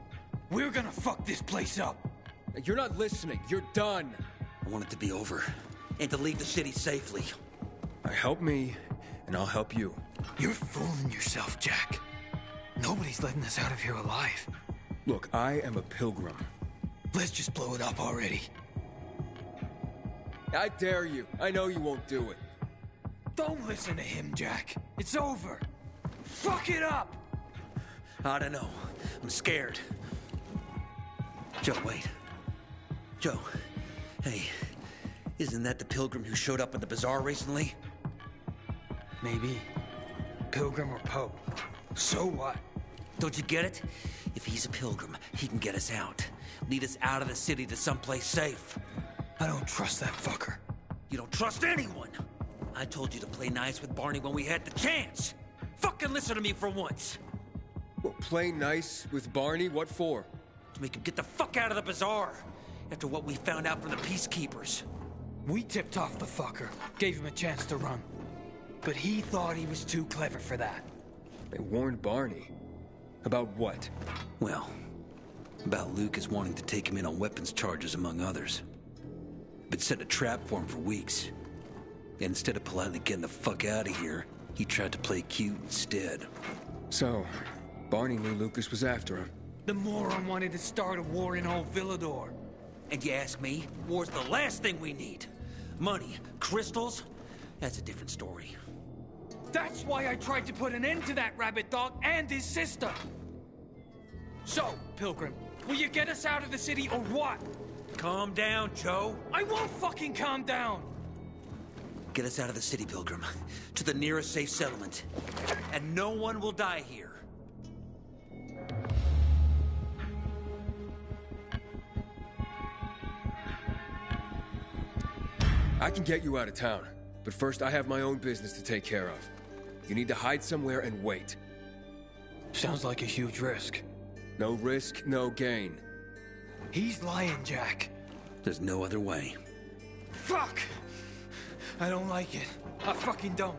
We're gonna fuck this place up. You're not listening. You're done. I want it to be over. And to leave the city safely. Help me, and I'll help you. You're fooling yourself, Jack. Nobody's letting us out of here alive. Look, I am a pilgrim. Let's just blow it up already. I dare you. I know you won't do it. Don't listen to him, Jack. It's over. Fuck it up! I don't know. I'm scared. Joe, wait. Joe. Hey, isn't that the pilgrim who showed up at the bazaar recently? Maybe. Pilgrim or Pope. So what? Don't you get it? If he's a pilgrim, he can get us out. Lead us out of the city to someplace safe. I don't trust that fucker. You don't trust anyone! I told you to play nice with Barney when we had the chance! Fucking listen to me for once! Well, play nice with Barney? What for? To make him get the fuck out of the bazaar! After what we found out from the Peacekeepers. We tipped off the fucker, gave him a chance to run. But he thought he was too clever for that. They warned Barney. About what? Well, about Lucas wanting to take him in on weapons charges, among others. Been setting a trap for him for weeks. And instead of politely getting the fuck out of here, he tried to play cute instead. So, Barney knew Lucas was after him. The moron wanted to start a war in old Villador. And you ask me, war's the last thing we need. Money, crystals, that's a different story. That's why I tried to put an end to that rabbit dog and his sister. So, Pilgrim, will you get us out of the city or what? Calm down, Joe. I won't fucking calm down. Get us out of the city, Pilgrim. To the nearest safe settlement. And no one will die here. I can get you out of town, but first I have my own business to take care of. You need to hide somewhere and wait. Sounds like a huge risk. No risk, no gain. He's lying, Jack. There's no other way. Fuck! I don't like it. I fucking don't.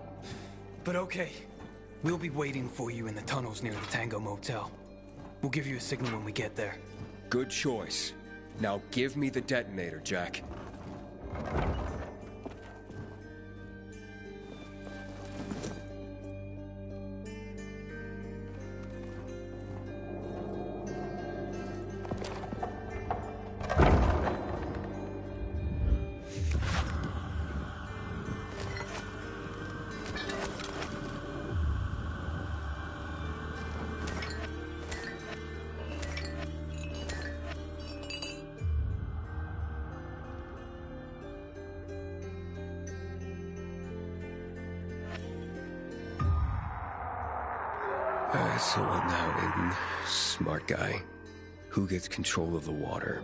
But okay. We'll be waiting for you in the tunnels near the Tango Motel. We'll give you a signal when we get there. Good choice. Now give me the detonator, Jack. So what now, Aiden? Smart guy. Who gets control of the water?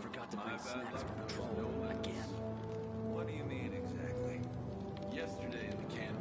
Forgot to bring snacks for patrol again. What do you mean exactly? Yesterday in the camp.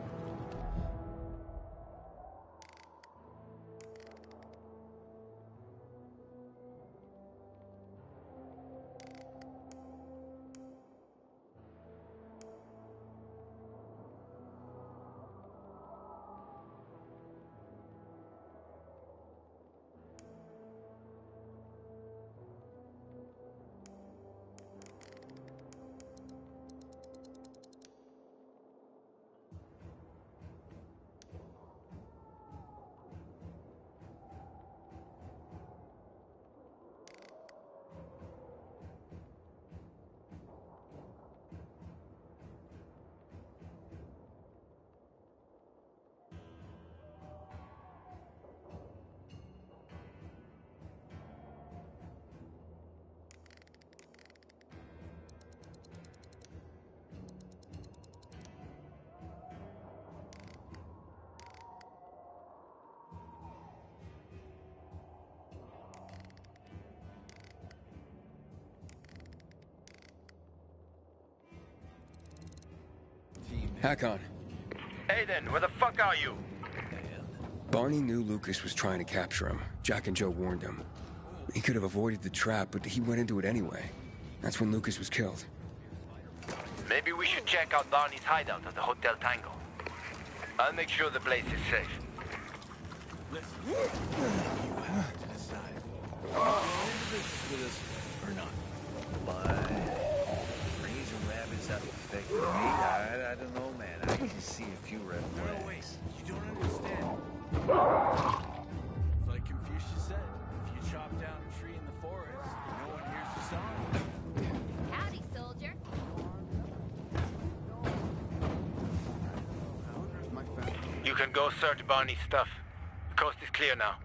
Hakon. Aiden, where the fuck are you? Barney knew Lucas was trying to capture him. Jack and Joe warned him. He could have avoided the trap, but he went into it anyway. That's when Lucas was killed. Maybe we should check out Barney's hideout at the Hotel Tango. I'll make sure the place is safe. Listen, you have to decide. Are you in business with us or not? But raising rabbits out of affected meat, I don't know, man. I can see a few red flags. No, wait. You don't understand. It's like Confucius said, if you chop down a tree in the forest, no one hears the song. Howdy, soldier. You can go search Barney's stuff. The coast is clear now.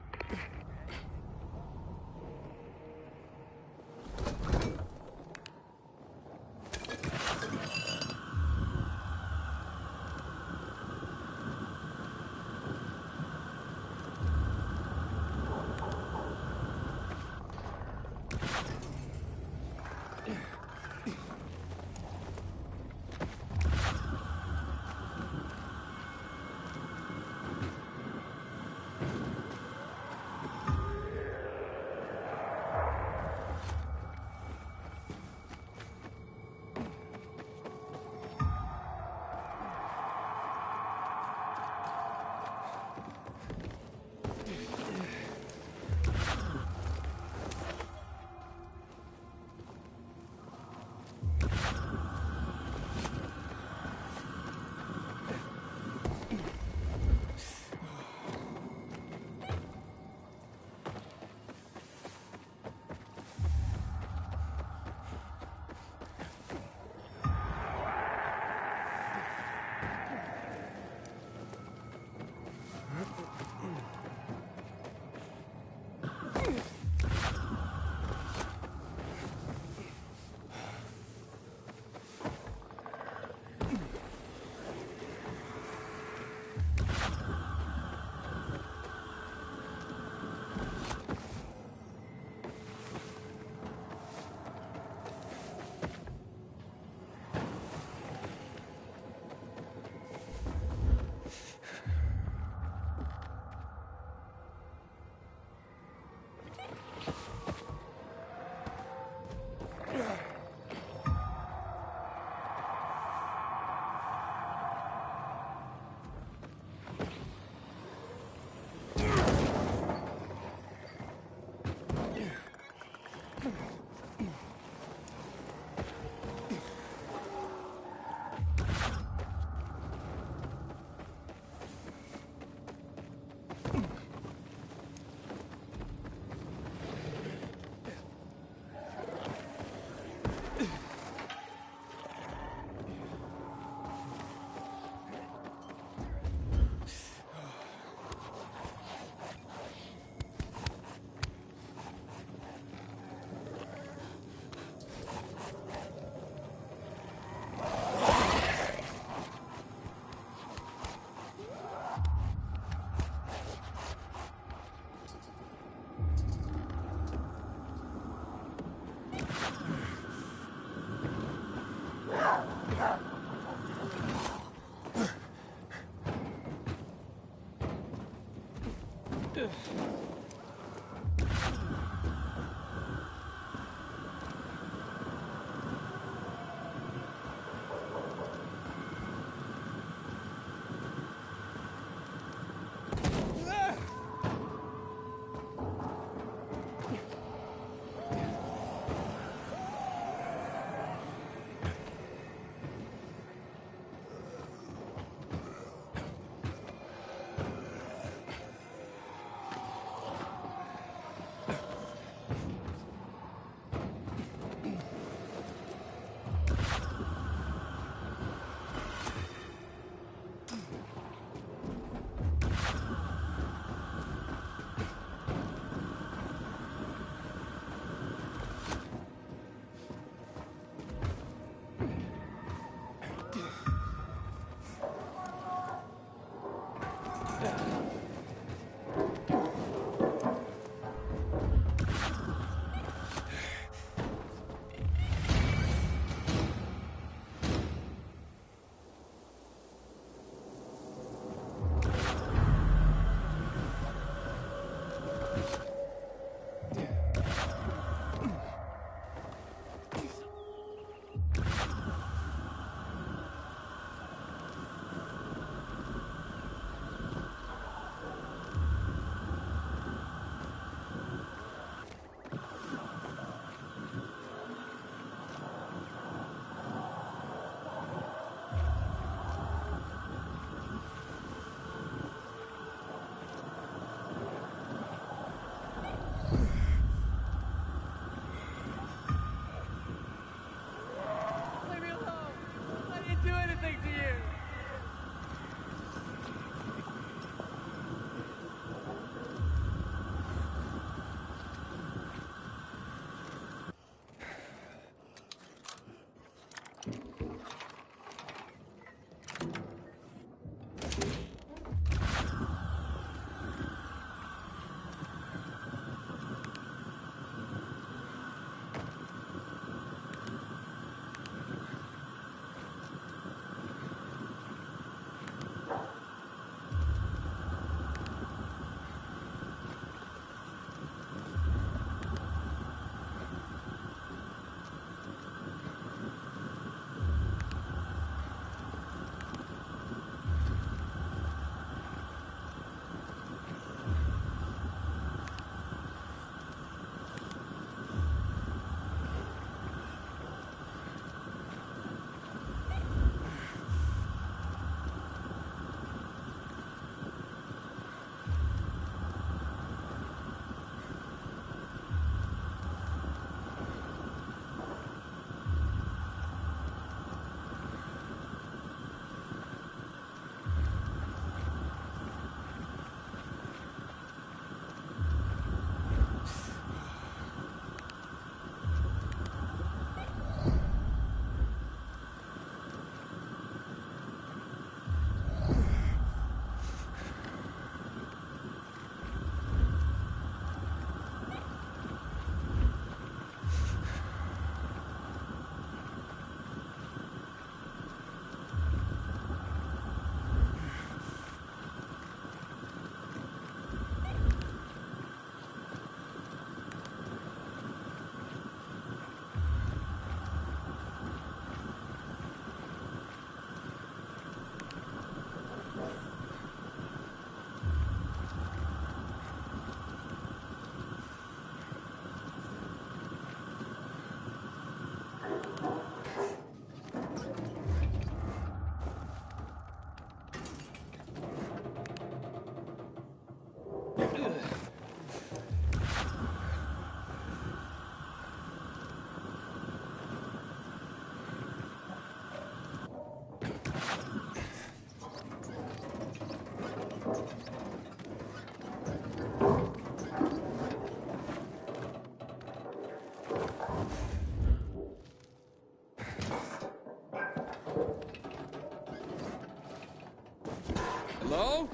Hello?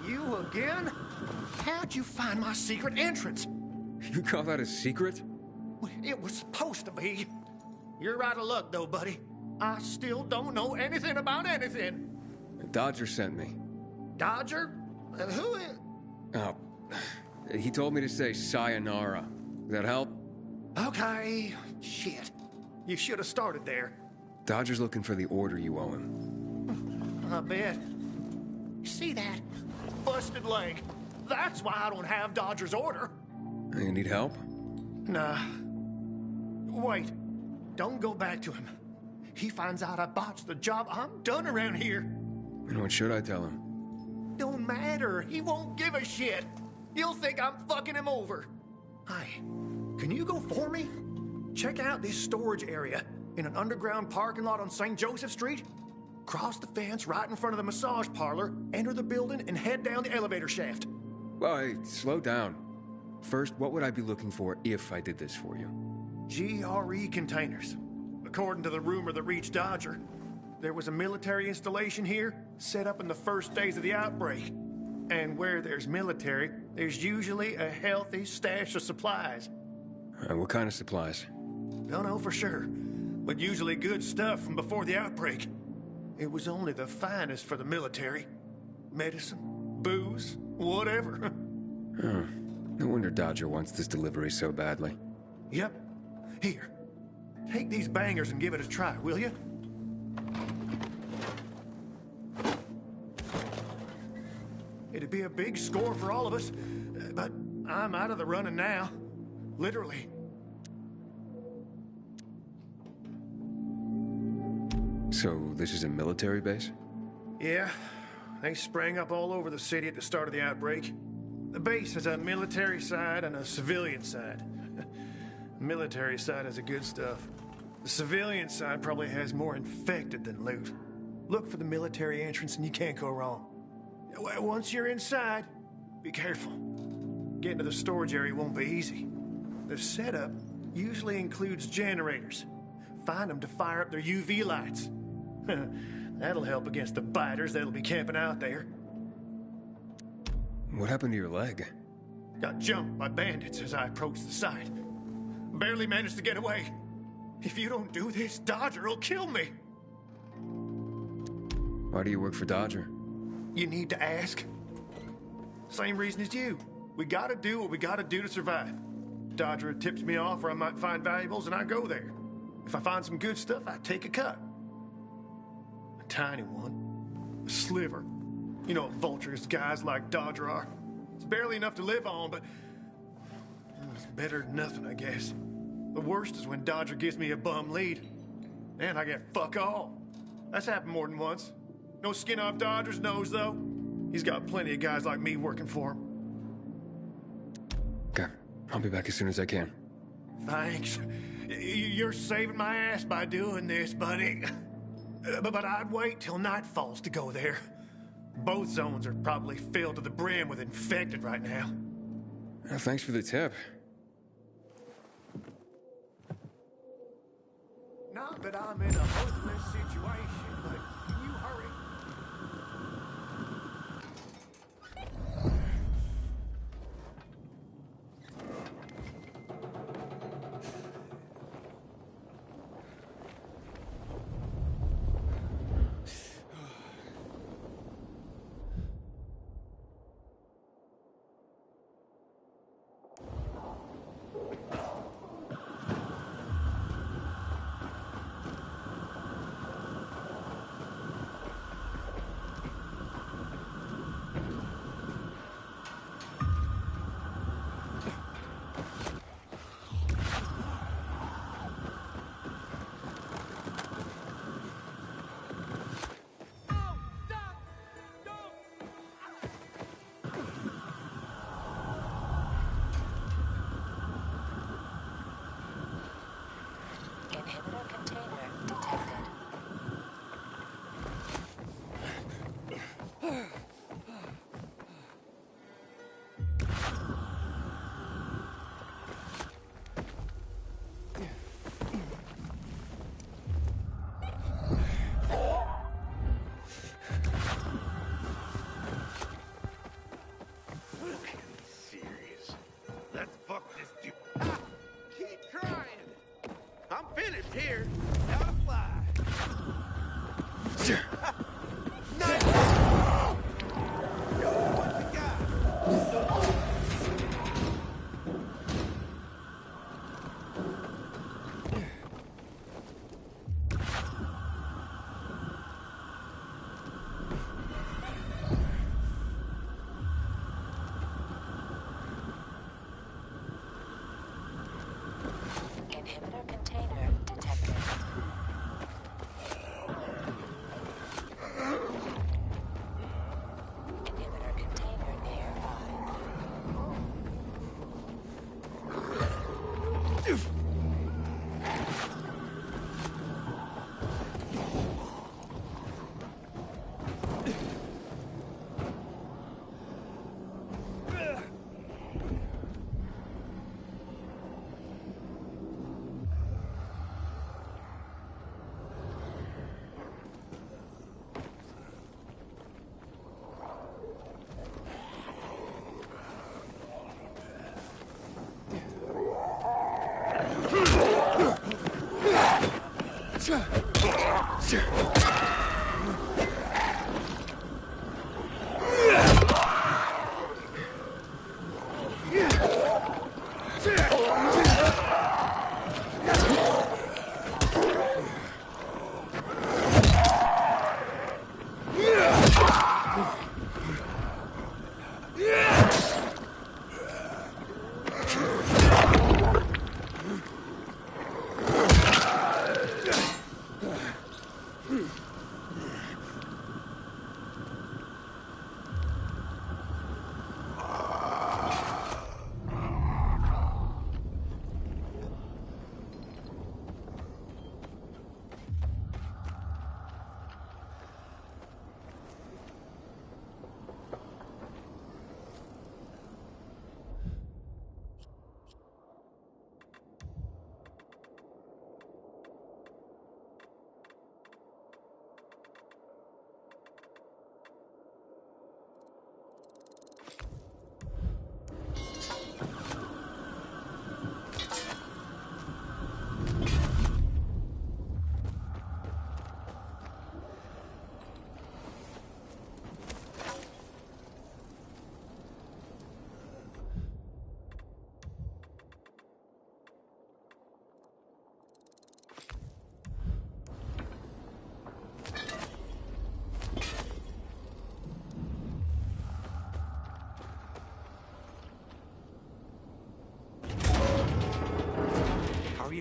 You again? How'd you find my secret entrance? You call that a secret? It was supposed to be. You're out of luck, though, buddy. I still don't know anything about anything. Dodger sent me. Dodger? Who is... Oh, he told me to say sayonara. Does that help? Okay. Shit. You should have started there. Dodger's looking for the order you owe him. I bet. See that? Busted leg. That's why I don't have Dodger's order. You need help? Nah. Wait. Don't go back to him. He finds out I botched the job, I'm done around here. And what should I tell him? Don't matter. He won't give a shit. He'll think I'm fucking him over. Hi. Can you go for me? Check out this storage area in an underground parking lot on St. Joseph Street. Cross the fence right in front of the massage parlor, enter the building, and head down the elevator shaft. Well, hey, slow down. First, what would I be looking for if I did this for you? GRE containers. According to the rumor that reached Dodger, there was a military installation here set up in the first days of the outbreak. And where there's military, there's usually a healthy stash of supplies. What kind of supplies? Don't know for sure, but usually good stuff from before the outbreak. It was only the finest for the military. Medicine, booze, whatever. Oh, no wonder Dodger wants this delivery so badly. Yep. Here, take these bangers and give it a try, will you? It'd be a big score for all of us, but I'm out of the running now. Literally. So, this is a military base? Yeah, they sprang up all over the city at the start of the outbreak. The base has a military side and a civilian side. The military side has the good stuff. The civilian side probably has more infected than loot. Look for the military entrance and you can't go wrong. Once you're inside, be careful. Getting to the storage area won't be easy. The setup usually includes generators. Find them to fire up their UV lights. That'll help against the biters that'll be camping out there. What happened to your leg? Got jumped by bandits as I approached the site. Barely managed to get away. If you don't do this, Dodger will kill me. Why do you work for Dodger? You need to ask. Same reason as you. We gotta do what we gotta do to survive. Dodger tips me off where I might find valuables and I go there. If I find some good stuff, I take a cut. A tiny one. A sliver. You know what vultures guys like Dodger are. It's barely enough to live on, but it's better than nothing, I guess. The worst is when Dodger gives me a bum lead. And I get fuck all. That's happened more than once. No skin off Dodger's nose, though. He's got plenty of guys like me working for him. Okay, I'll be back as soon as I can. Thanks. You're saving my ass by doing this, buddy. But I'd wait till night falls to go there. Both zones are probably filled to the brim with infected right now. Thanks for the tip. Not that I'm in a hopeless situation, but can you hurry?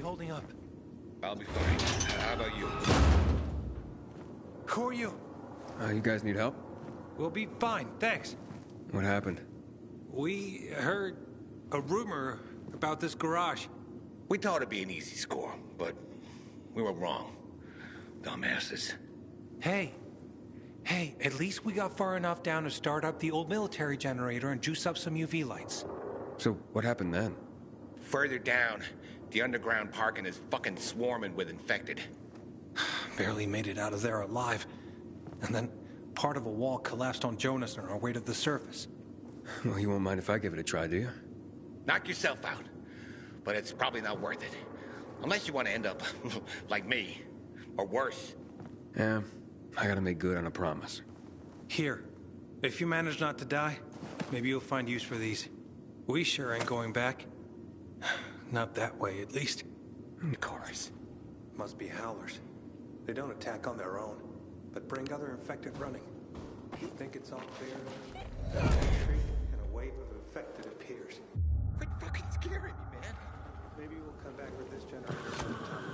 holding up? I'll be fine. How about you? Who are you? You guys need help? We'll be fine, thanks. What happened? We heard a rumor about this garage. We thought it'd be an easy score, but we were wrong. Dumbasses. Hey, at least we got far enough down to start up the old military generator and juice up some UV lights. So, what happened then? Further down, the underground parking is fucking swarming with infected. Barely made it out of there alive. And then part of a wall collapsed on Jonas on our way to the surface. Well, you won't mind if I give it a try, do you? Knock yourself out. But it's probably not worth it. Unless you want to end up like me. Or worse. Yeah, I gotta make good on a promise. Here, if you manage not to die, maybe you'll find use for these. We sure ain't going back. Not that way, at least. Of course. Must be howlers. They don't attack on their own, but bring other infected running. You think it's all clear? And a wave of infected appears. Quit fucking scaring me, man. Maybe we'll come back with this generator sometime.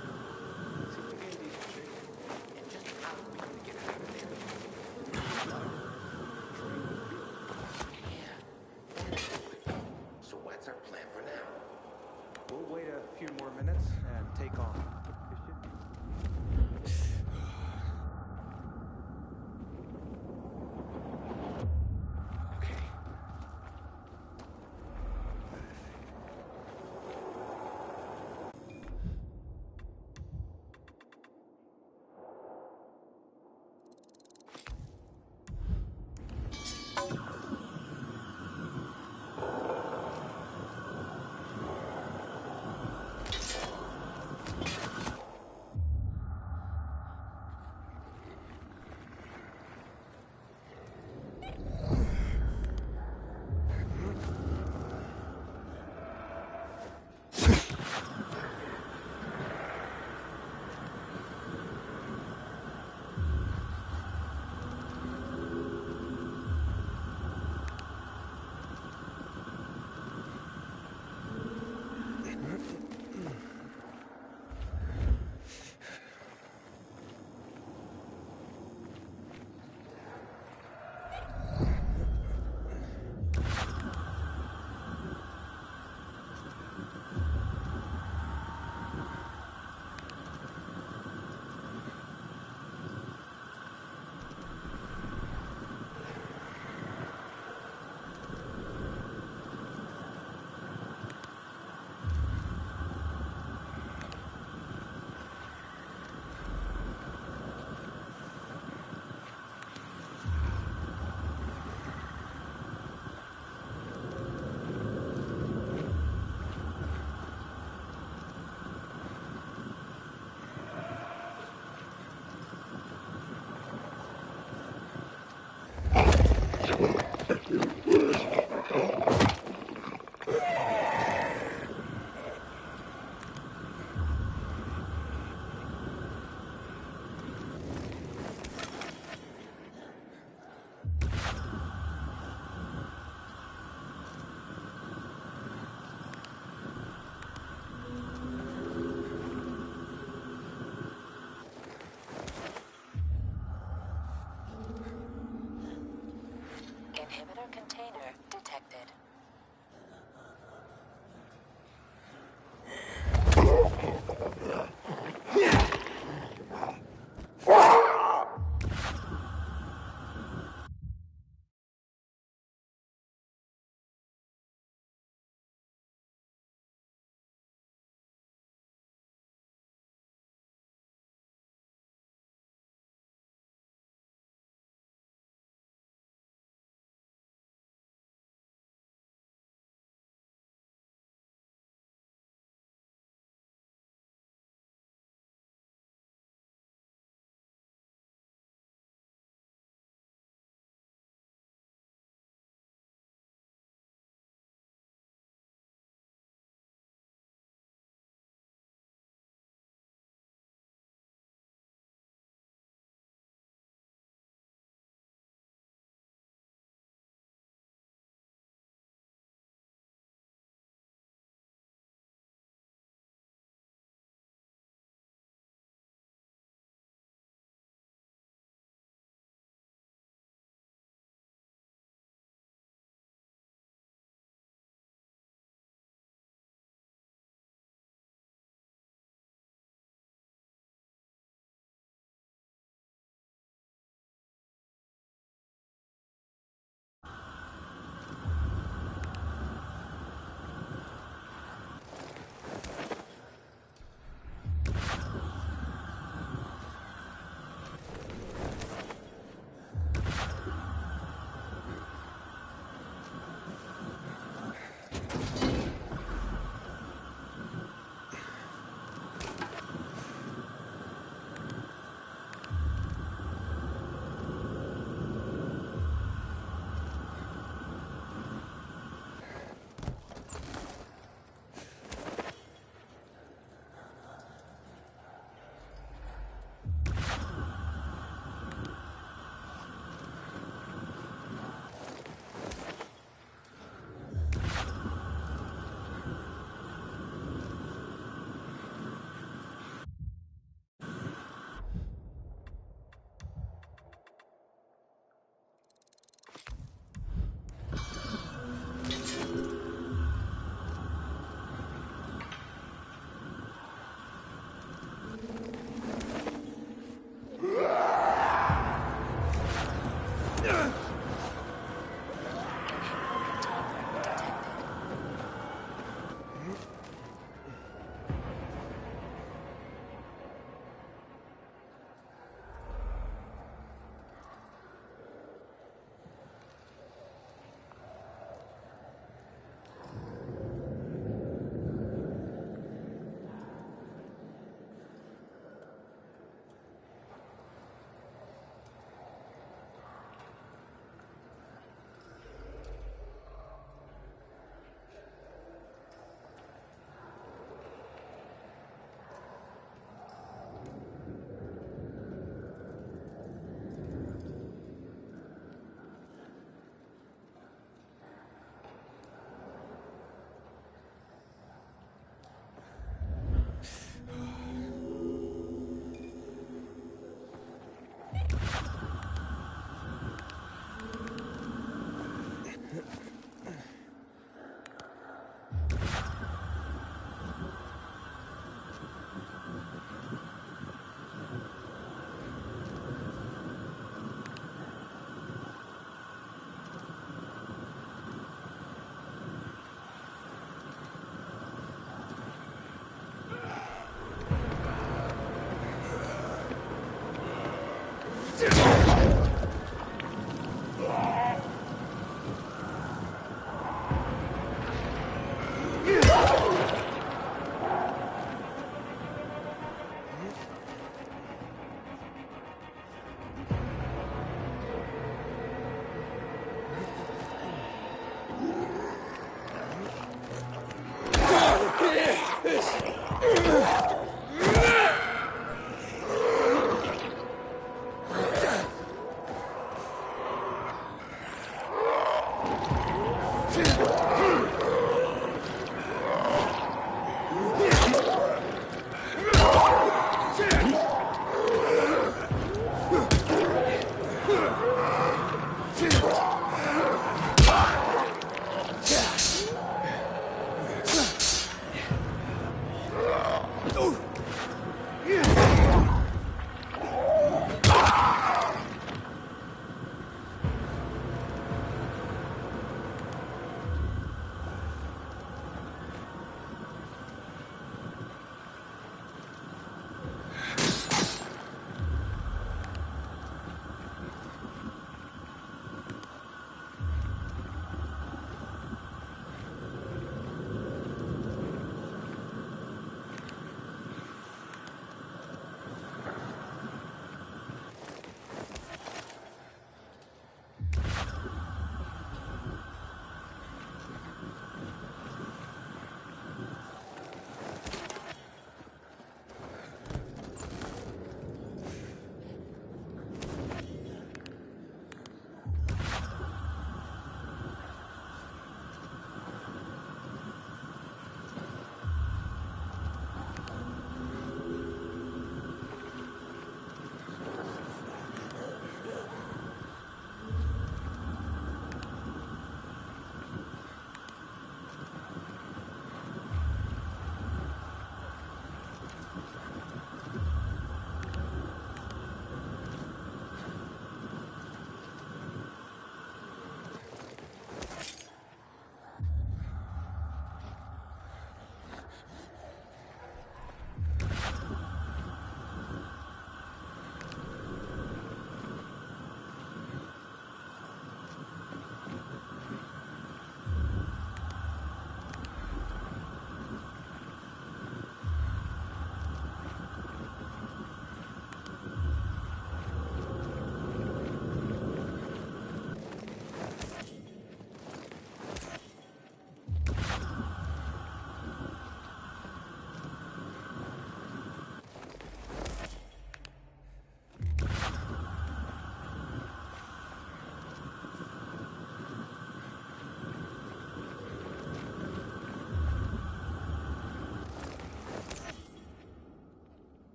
Seems to be in decent shape. And just how are we going to get out of there? Yeah. So what's our plan for now? We'll wait a few more minutes and take off.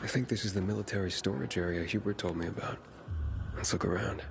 I think this is the military storage area Hubert told me about. Let's look around.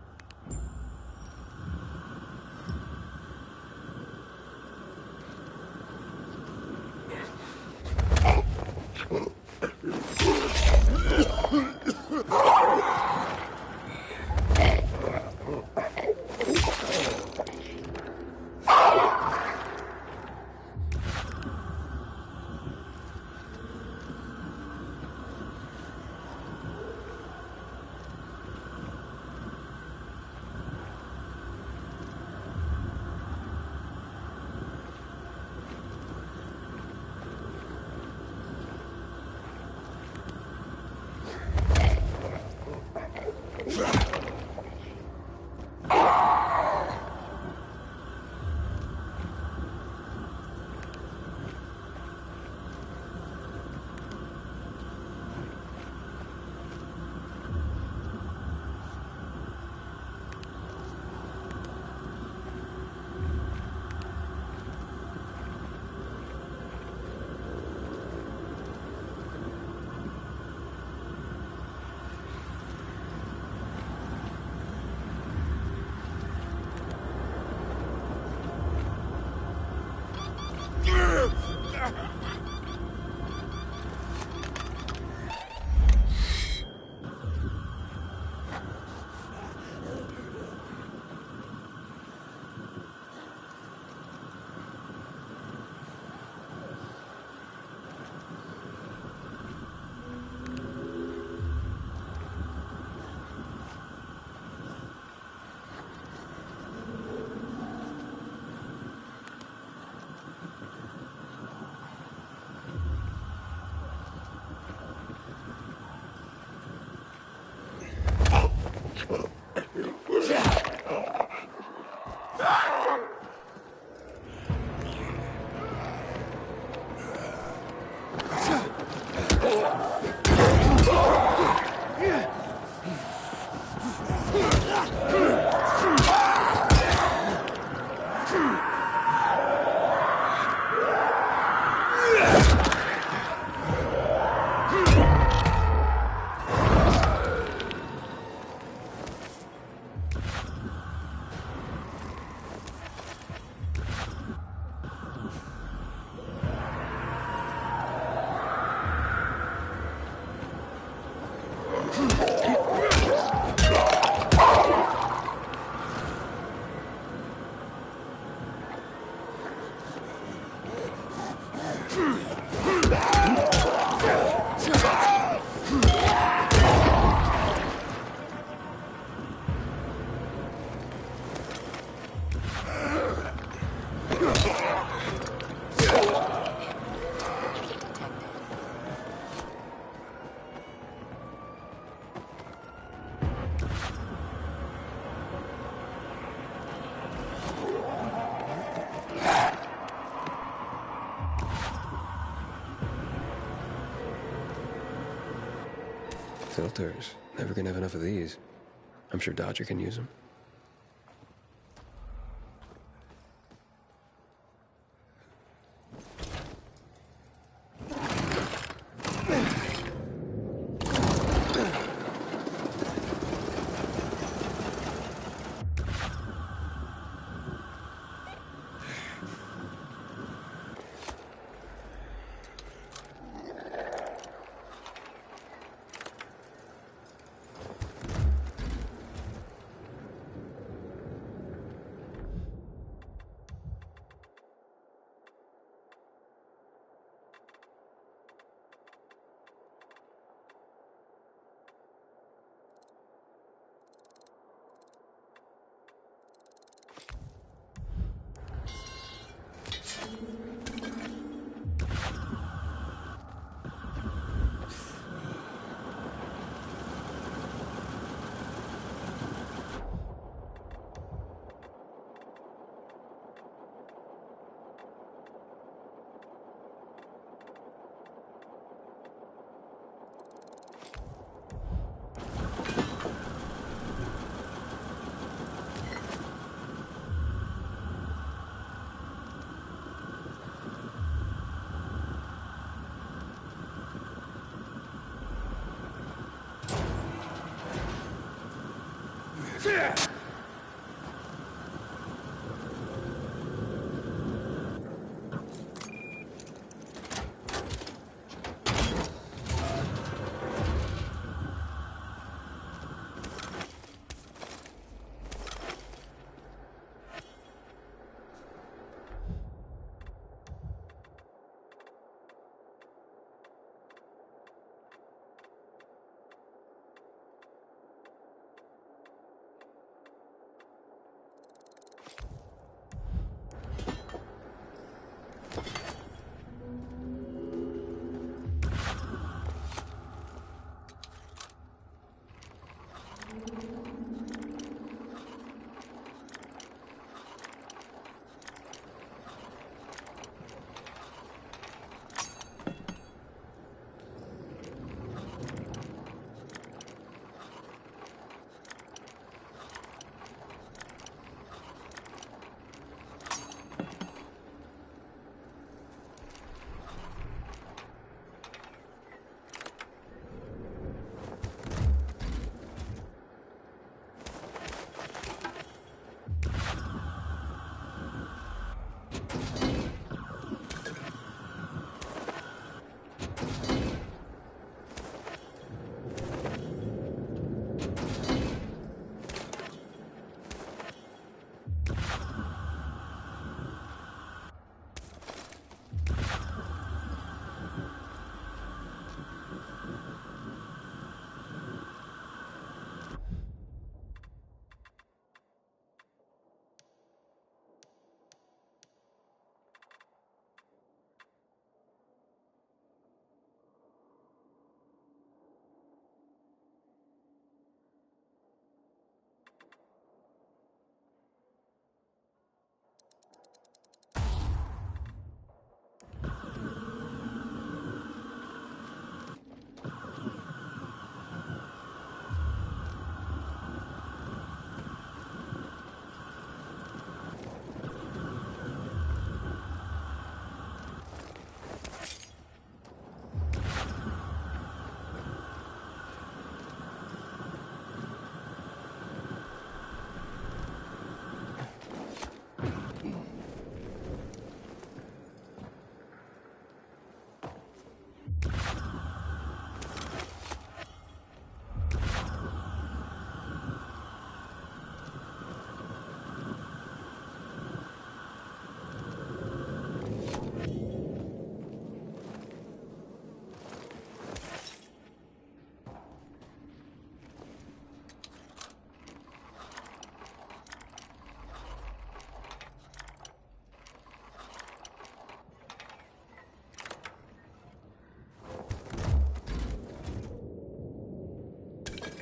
Filters. Never gonna have enough of these. I'm sure Dodger can use them.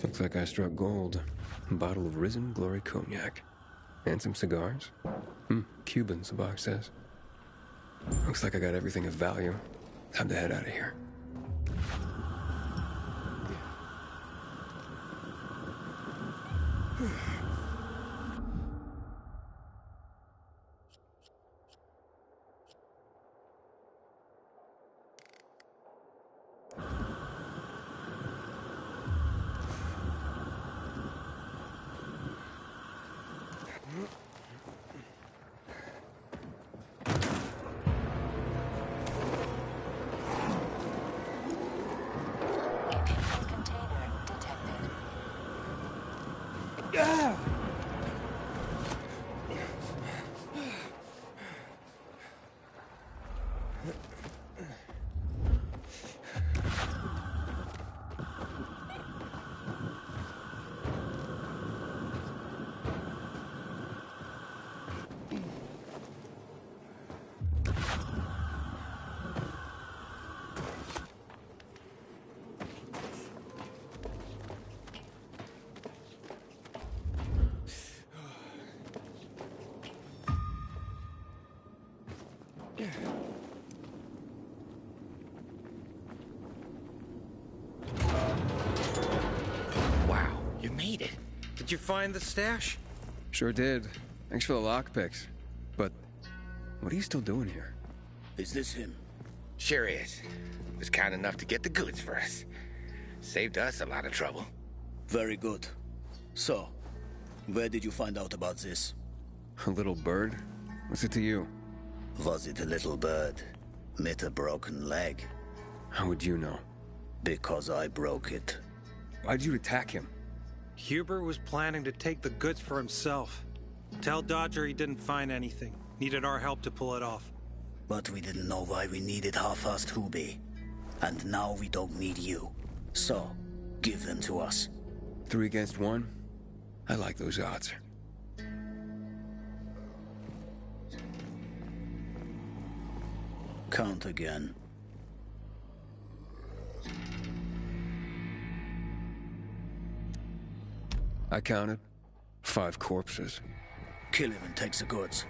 Looks like I struck gold. A bottle of Risen Glory Cognac. And some cigars. Cubans, the box says. Looks like I got everything of value. Time to head out of here. Wow, you made it. Did you find the stash? Sure did. Thanks for the lockpicks. But what are you still doing here? Is this him? Sure is. Was kind enough to get the goods for us. Saved us a lot of trouble. Very good. So, Where did you find out about this? A little bird? What's it to you? Was it a little bird? With a broken leg? How would you know? Because I broke it. Why'd you attack him? Hubert was planning to take the goods for himself. Tell Dodger he didn't find anything. Needed our help to pull it off. But we didn't know why we needed half-assed Hubie. And now we don't need you. So, give them to us. 3 against 1? I like those odds. Count again. I counted 5 corpses. Kill him and take the goods.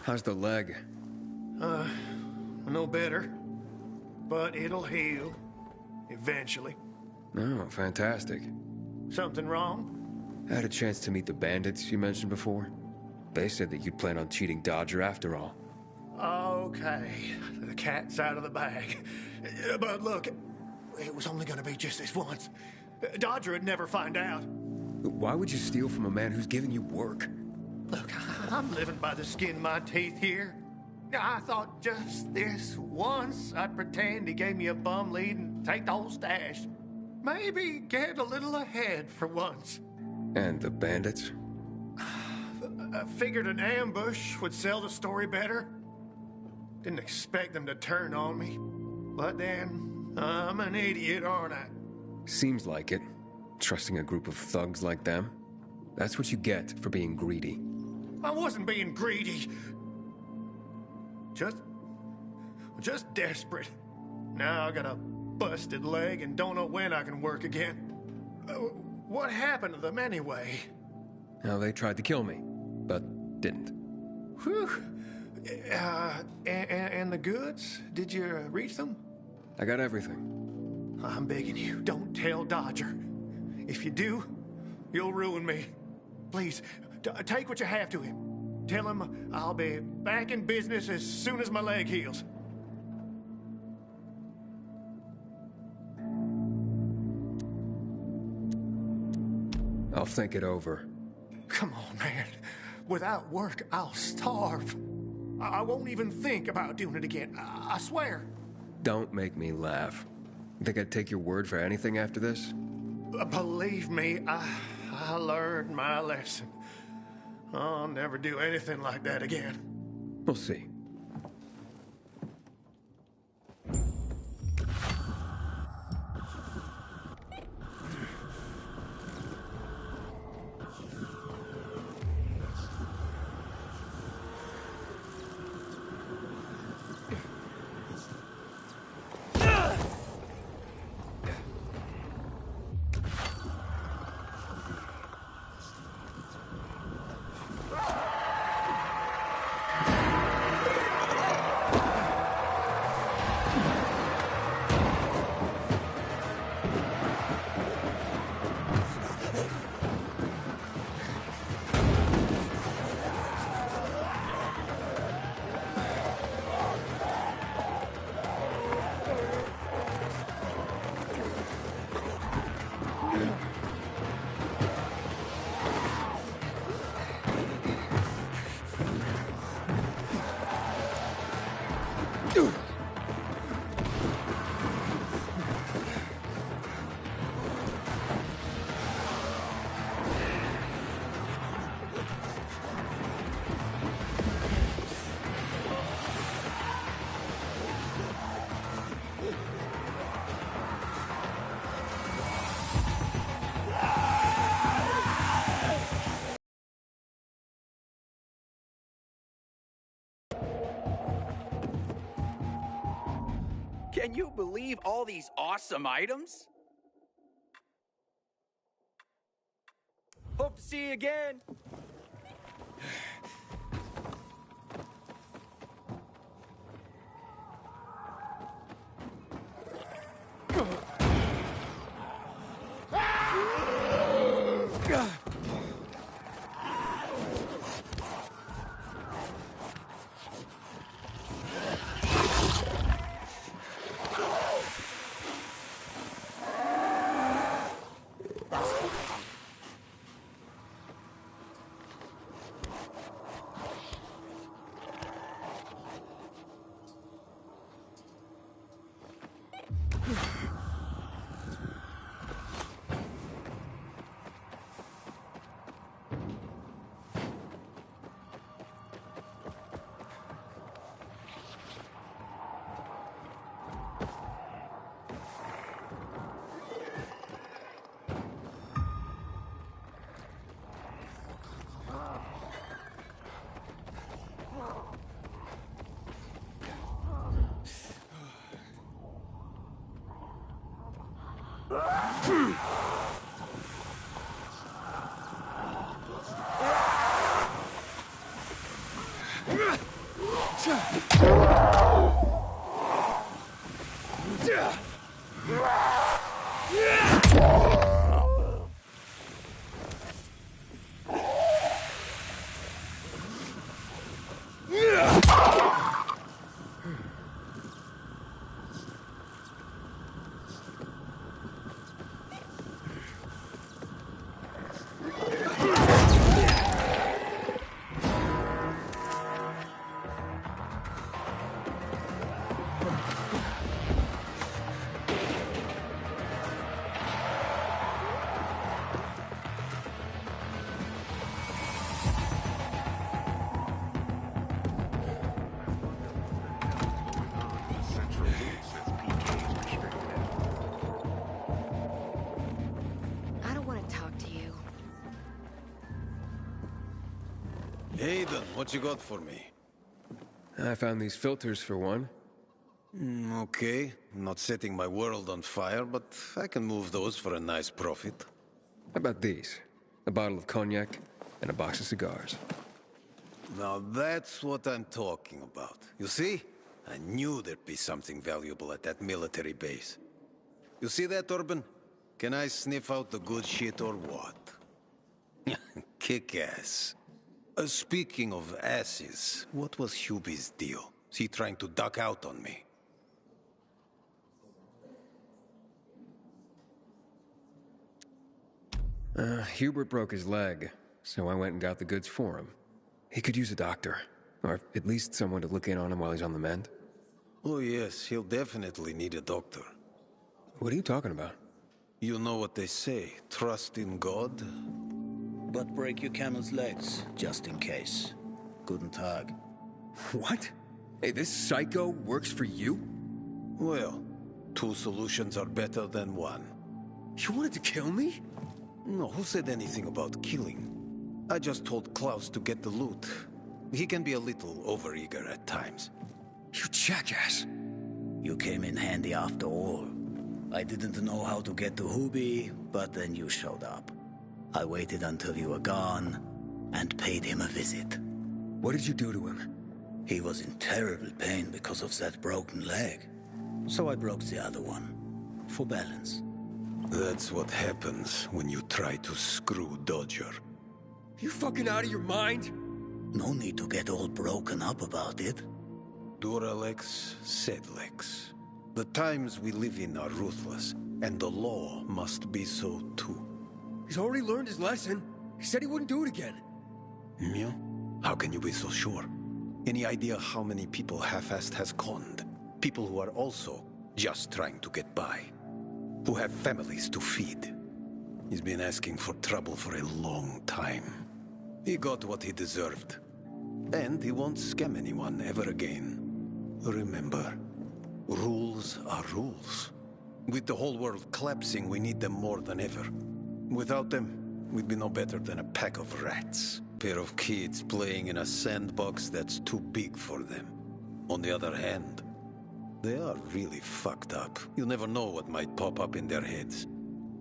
How's the leg? No better. But it'll heal. Eventually. Oh, fantastic. Something wrong? I had a chance to meet the bandits you mentioned before. They said that you'd plan on cheating Dodger after all. Oh, Okay, the cat's out of the bag. But look, it was only gonna be just this once. Dodger would never find out. Why would you steal from a man who's giving you work? Look, I'm living by the skin of my teeth here. I thought just this once I'd pretend he gave me a bum lead and take the whole stash. Maybe get a little ahead for once. And the bandits? I figured an ambush would sell the story better. Didn't expect them to turn on me. But then, I'm an idiot, aren't I? Seems like it. Trusting a group of thugs like them. That's what you get for being greedy. I wasn't being greedy. Just desperate. Now I got a busted leg and don't know when I can work again. What happened to them anyway? Now, they tried to kill me, but didn't. Whew. And the goods? Did you reach them? I got everything. I'm begging you, don't tell Dodger. If you do, you'll ruin me. Please, take what you have to him. Tell him I'll be back in business as soon as my leg heals. I'll think it over. Come on, man. Without work, I'll starve. I won't even think about doing it again. I swear. Don't make me laugh. You think I'd take your word for anything after this? Believe me, I learned my lesson. I'll never do anything like that again. We'll see. Can you believe all these awesome items? Hope to see you again. Aiden, what you got for me? I found these filters for one. Okay. Not setting my world on fire, but I can move those for a nice profit. How about these? A bottle of cognac and a box of cigars. Now that's what I'm talking about. You see? I knew there'd be something valuable at that military base. You see that, Urban? Can I sniff out the good shit or what? Kick-ass. Speaking of asses, what was Hubie's deal? Is he trying to duck out on me? Hubert broke his leg, so I went and got the goods for him. He could use a doctor, or at least someone to look in on him while he's on the mend. Oh yes, he'll definitely need a doctor. What are you talking about? You know what they say, trust in God. But break your camel's legs, just in case. Guten Tag. What? Hey, this psycho works for you? Well, 2 solutions are better than 1. You wanted to kill me? No, who said anything about killing? I just told Klaus to get the loot. He can be a little overeager at times. You jackass! You came in handy after all. I didn't know how to get to Hubie, but then you showed up. I waited until you were gone, and paid him a visit. What did you do to him? He was in terrible pain because of that broken leg. So I broke the other one, for balance. That's what happens when you try to screw Dodger. You fucking out of your mind? No need to get all broken up about it. Duralex, Sedlex. The times we live in are ruthless, and the law must be so too. He's already learned his lesson. He said he wouldn't do it again. Yeah? How can you be so sure? Any idea how many people Half-Assed has conned? People who are also just trying to get by. Who have families to feed. He's been asking for trouble for a long time. He got what he deserved. And he won't scam anyone ever again. Remember, rules are rules. With the whole world collapsing, we need them more than ever. Without them, we'd be no better than a pack of rats. Pair of kids playing in a sandbox that's too big for them. On the other hand, they are really fucked up. You never know what might pop up in their heads.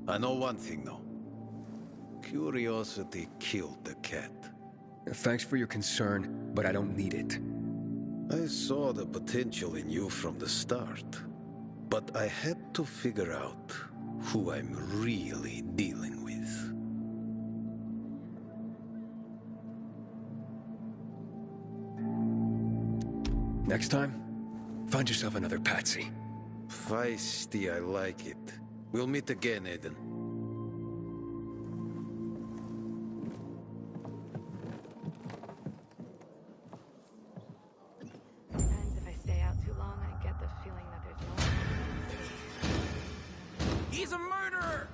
I know one thing, though. Curiosity killed the cat. Thanks for your concern, but I don't need it. I saw the potential in you from the start. But I had to figure out who I'm really dealing with. Next time, find yourself another patsy. Feisty, I like it. We'll meet again, Aiden. Sometimes if I stay out too long, I get the feeling that there's no... He's a murderer!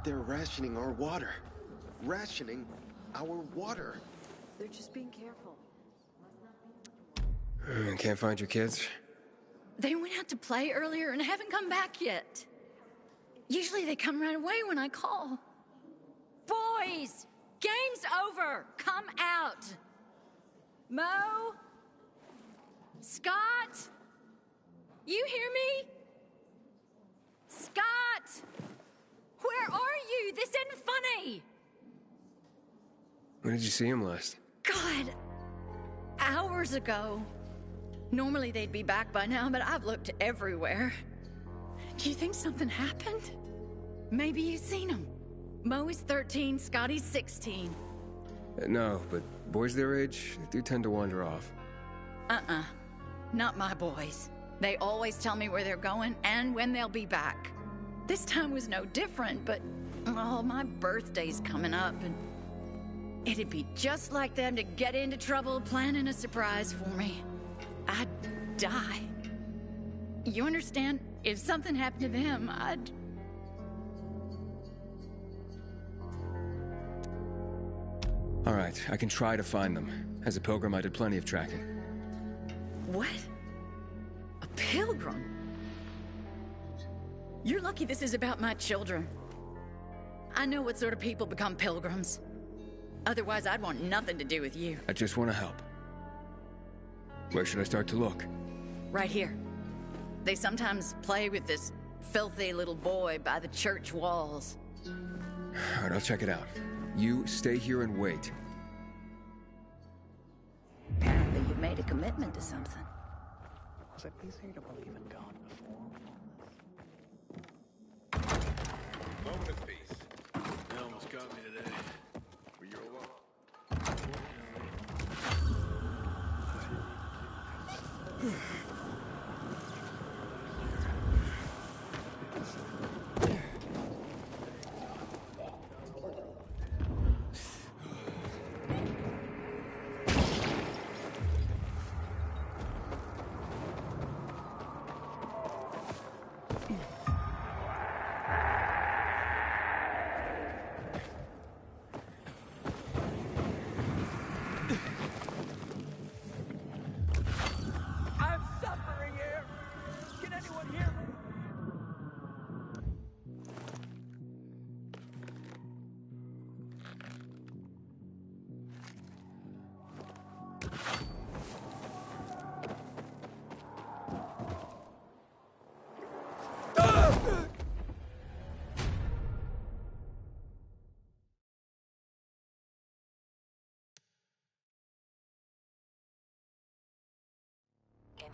They're rationing our water. Rationing our water. They're just being careful. Can't find your kids? They went out to play earlier and haven't come back yet. Usually they come right away when I call. Boys! Game's over! Come out! Mo? Scott? You hear me? Scott! Where are you? This isn't funny! When did you see him last? God! Hours ago. Normally they'd be back by now, but I've looked everywhere. Do you think something happened? Maybe you've seen them. Mo is 13, Scotty's 16. No, but boys their age do tend to wander off. Not my boys. They always tell me where they're going and when they'll be back. This time was no different, but... oh, my birthday's coming up, and... it'd be just like them to get into trouble planning a surprise for me. I'd die. You understand? If something happened to them, I'd... All right, I can try to find them. As a pilgrim, I did plenty of tracking. What? A pilgrim? You're lucky this is about my children. I know what sort of people become pilgrims. Otherwise, I'd want nothing to do with you. I just want to help. Where should I start to look? Right here. They sometimes play with this filthy little boy by the church walls. All right, I'll check it out. You stay here and wait. Apparently, you've made a commitment to something. Was it easier to believe in God before? Moment of peace. You almost got me today. Were you alone? I'm suffering here. Can anyone hear me?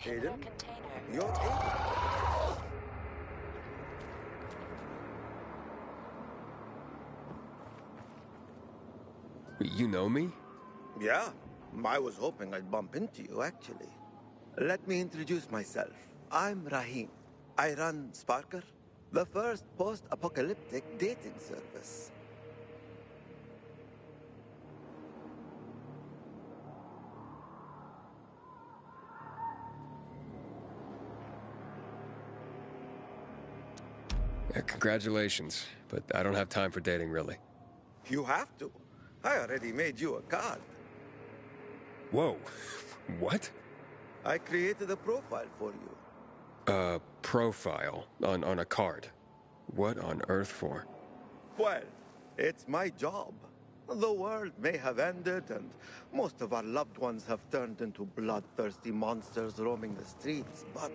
Aiden, you're Aiden. You know me? Yeah, I was hoping I'd bump into you, actually. Let me introduce myself. I'm Rahim. I run Sparker, the first post-apocalyptic dating service. Yeah, congratulations, but I don't have time for dating, really. You have to. I already made you a card. Whoa. What? I created a profile for you. A profile on a card. What on earth for? Well, it's my job. The world may have ended, and most of our loved ones have turned into bloodthirsty monsters roaming the streets, but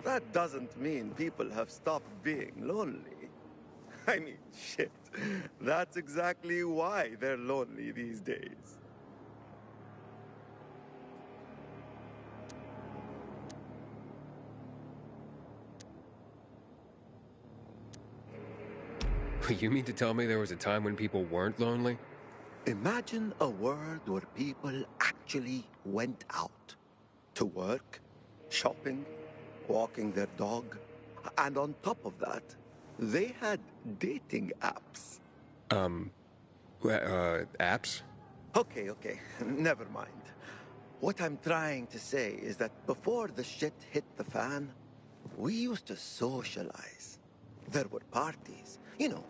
that doesn't mean people have stopped being lonely. I mean, shit. That's exactly why they're lonely these days. You mean to tell me there was a time when people weren't lonely? Imagine a world where people actually went out to work, shopping, walking their dog, and on top of that, they had dating apps. Apps? Okay, never mind. What I'm trying to say is that before the shit hit the fan, we used to socialize. There were parties, you know,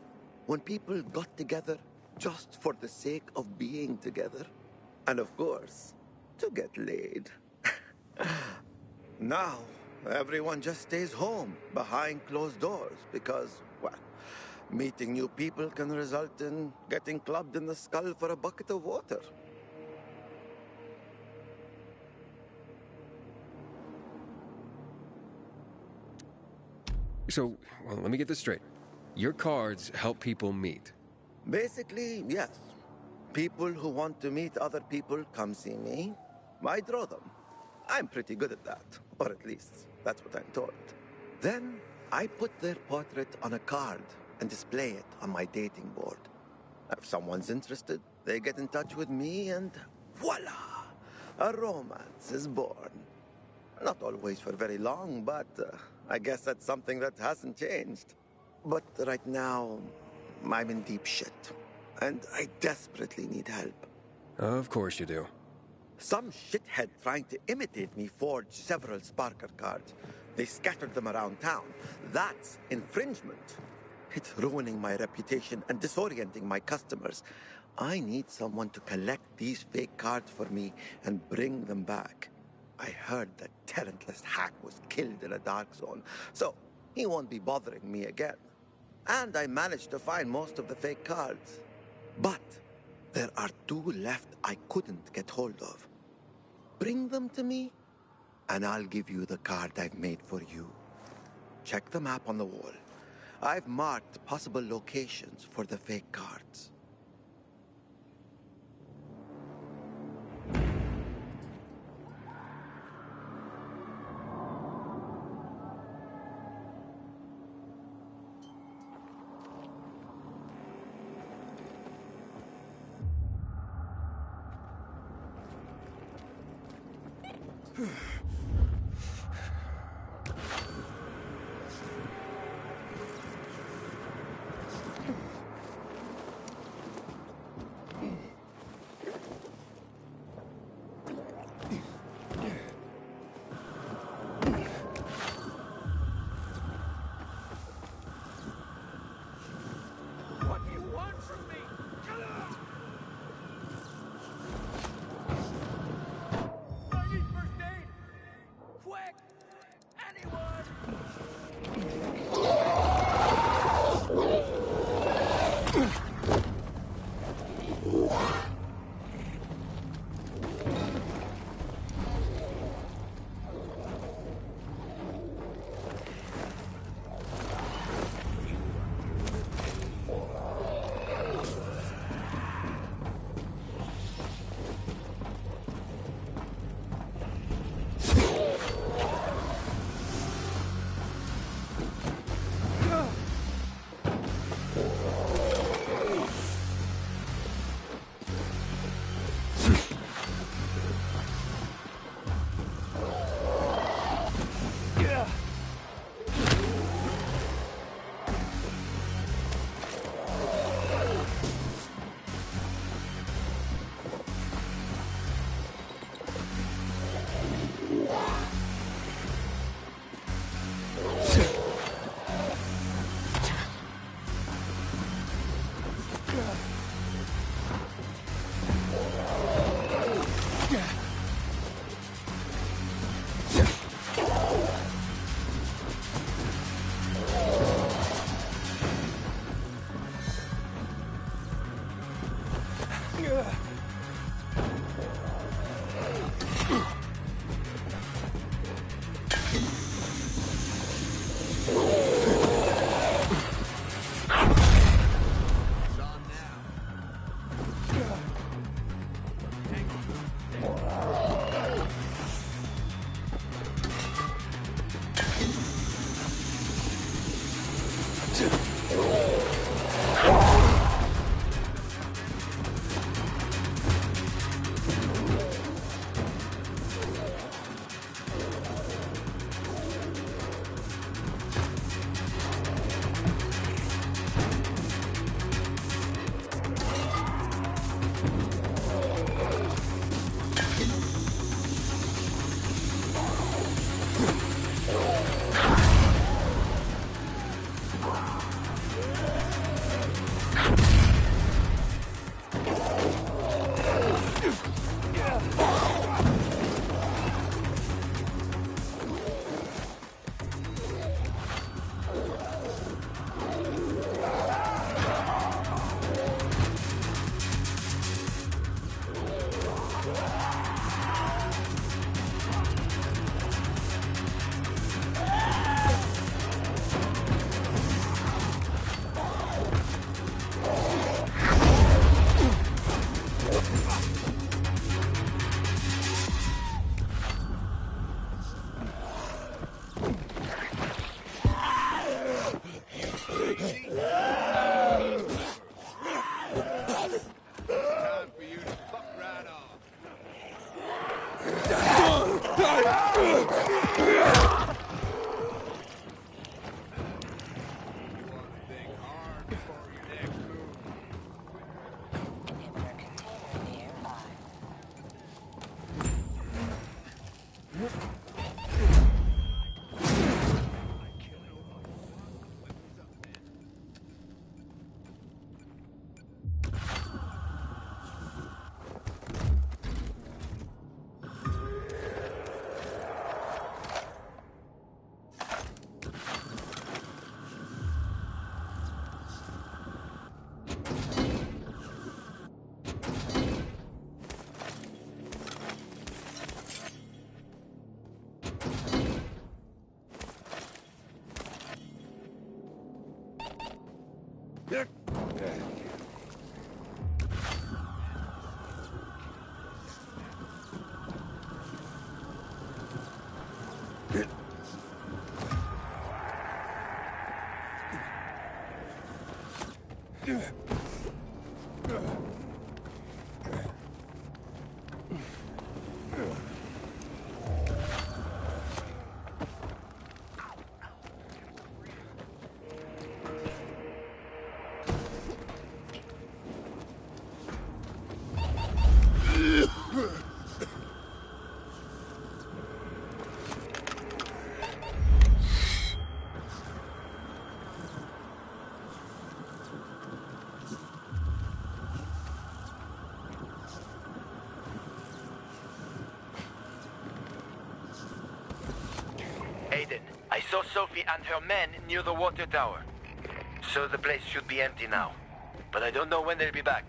when people got together just for the sake of being together. And of course, to get laid. Now, everyone just stays home behind closed doors because, well, meeting new people can result in getting clubbed in the skull for a bucket of water. So, well, let me get this straight. Your cards help people meet. Basically, yes. People who want to meet other people come see me. I draw them. I'm pretty good at that, or at least that's what I'm told. Then I put their portrait on a card and display it on my dating board. If someone's interested, they get in touch with me and voila! A romance is born. Not always for very long, but I guess that's something that hasn't changed. But right now, I'm in deep shit, and I desperately need help. Of course you do. Some shithead trying to imitate me forged several Sparker cards. They scattered them around town. That's infringement. It's ruining my reputation and disorienting my customers. I need someone to collect these fake cards for me and bring them back. I heard that talentless hack was killed in a dark zone, so he won't be bothering me again. And I managed to find most of the fake cards. But There are 2 left I couldn't get hold of. Bring them to me, and I'll give you the card I've made for you. Check the map on the wall. I've marked possible locations for the fake cards. What do you want from me? Get up! I need first aid! Quick! Aiden, I saw Sophie and her men near the water tower. So the place should be empty now. But I don't know when they'll be back.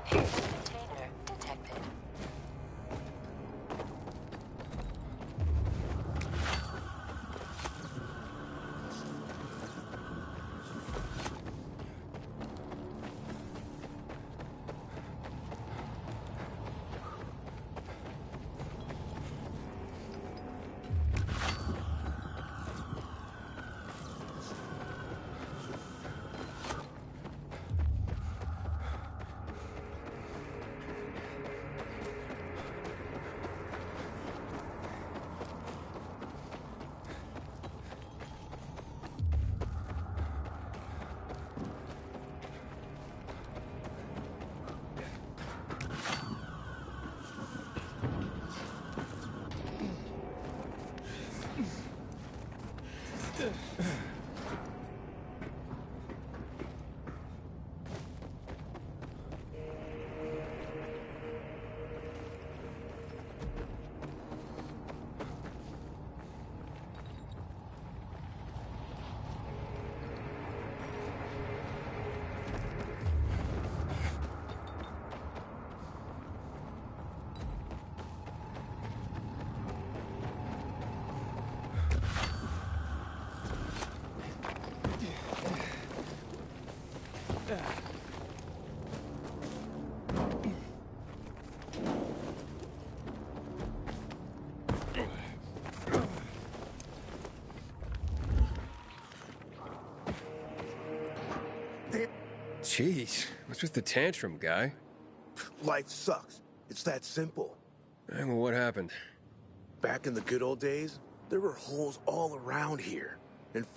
Container detected. Jeez, what's with the tantrum, guy? Life sucks. It's that simple. Well, what happened? Back in the good old days, there were holes all around here.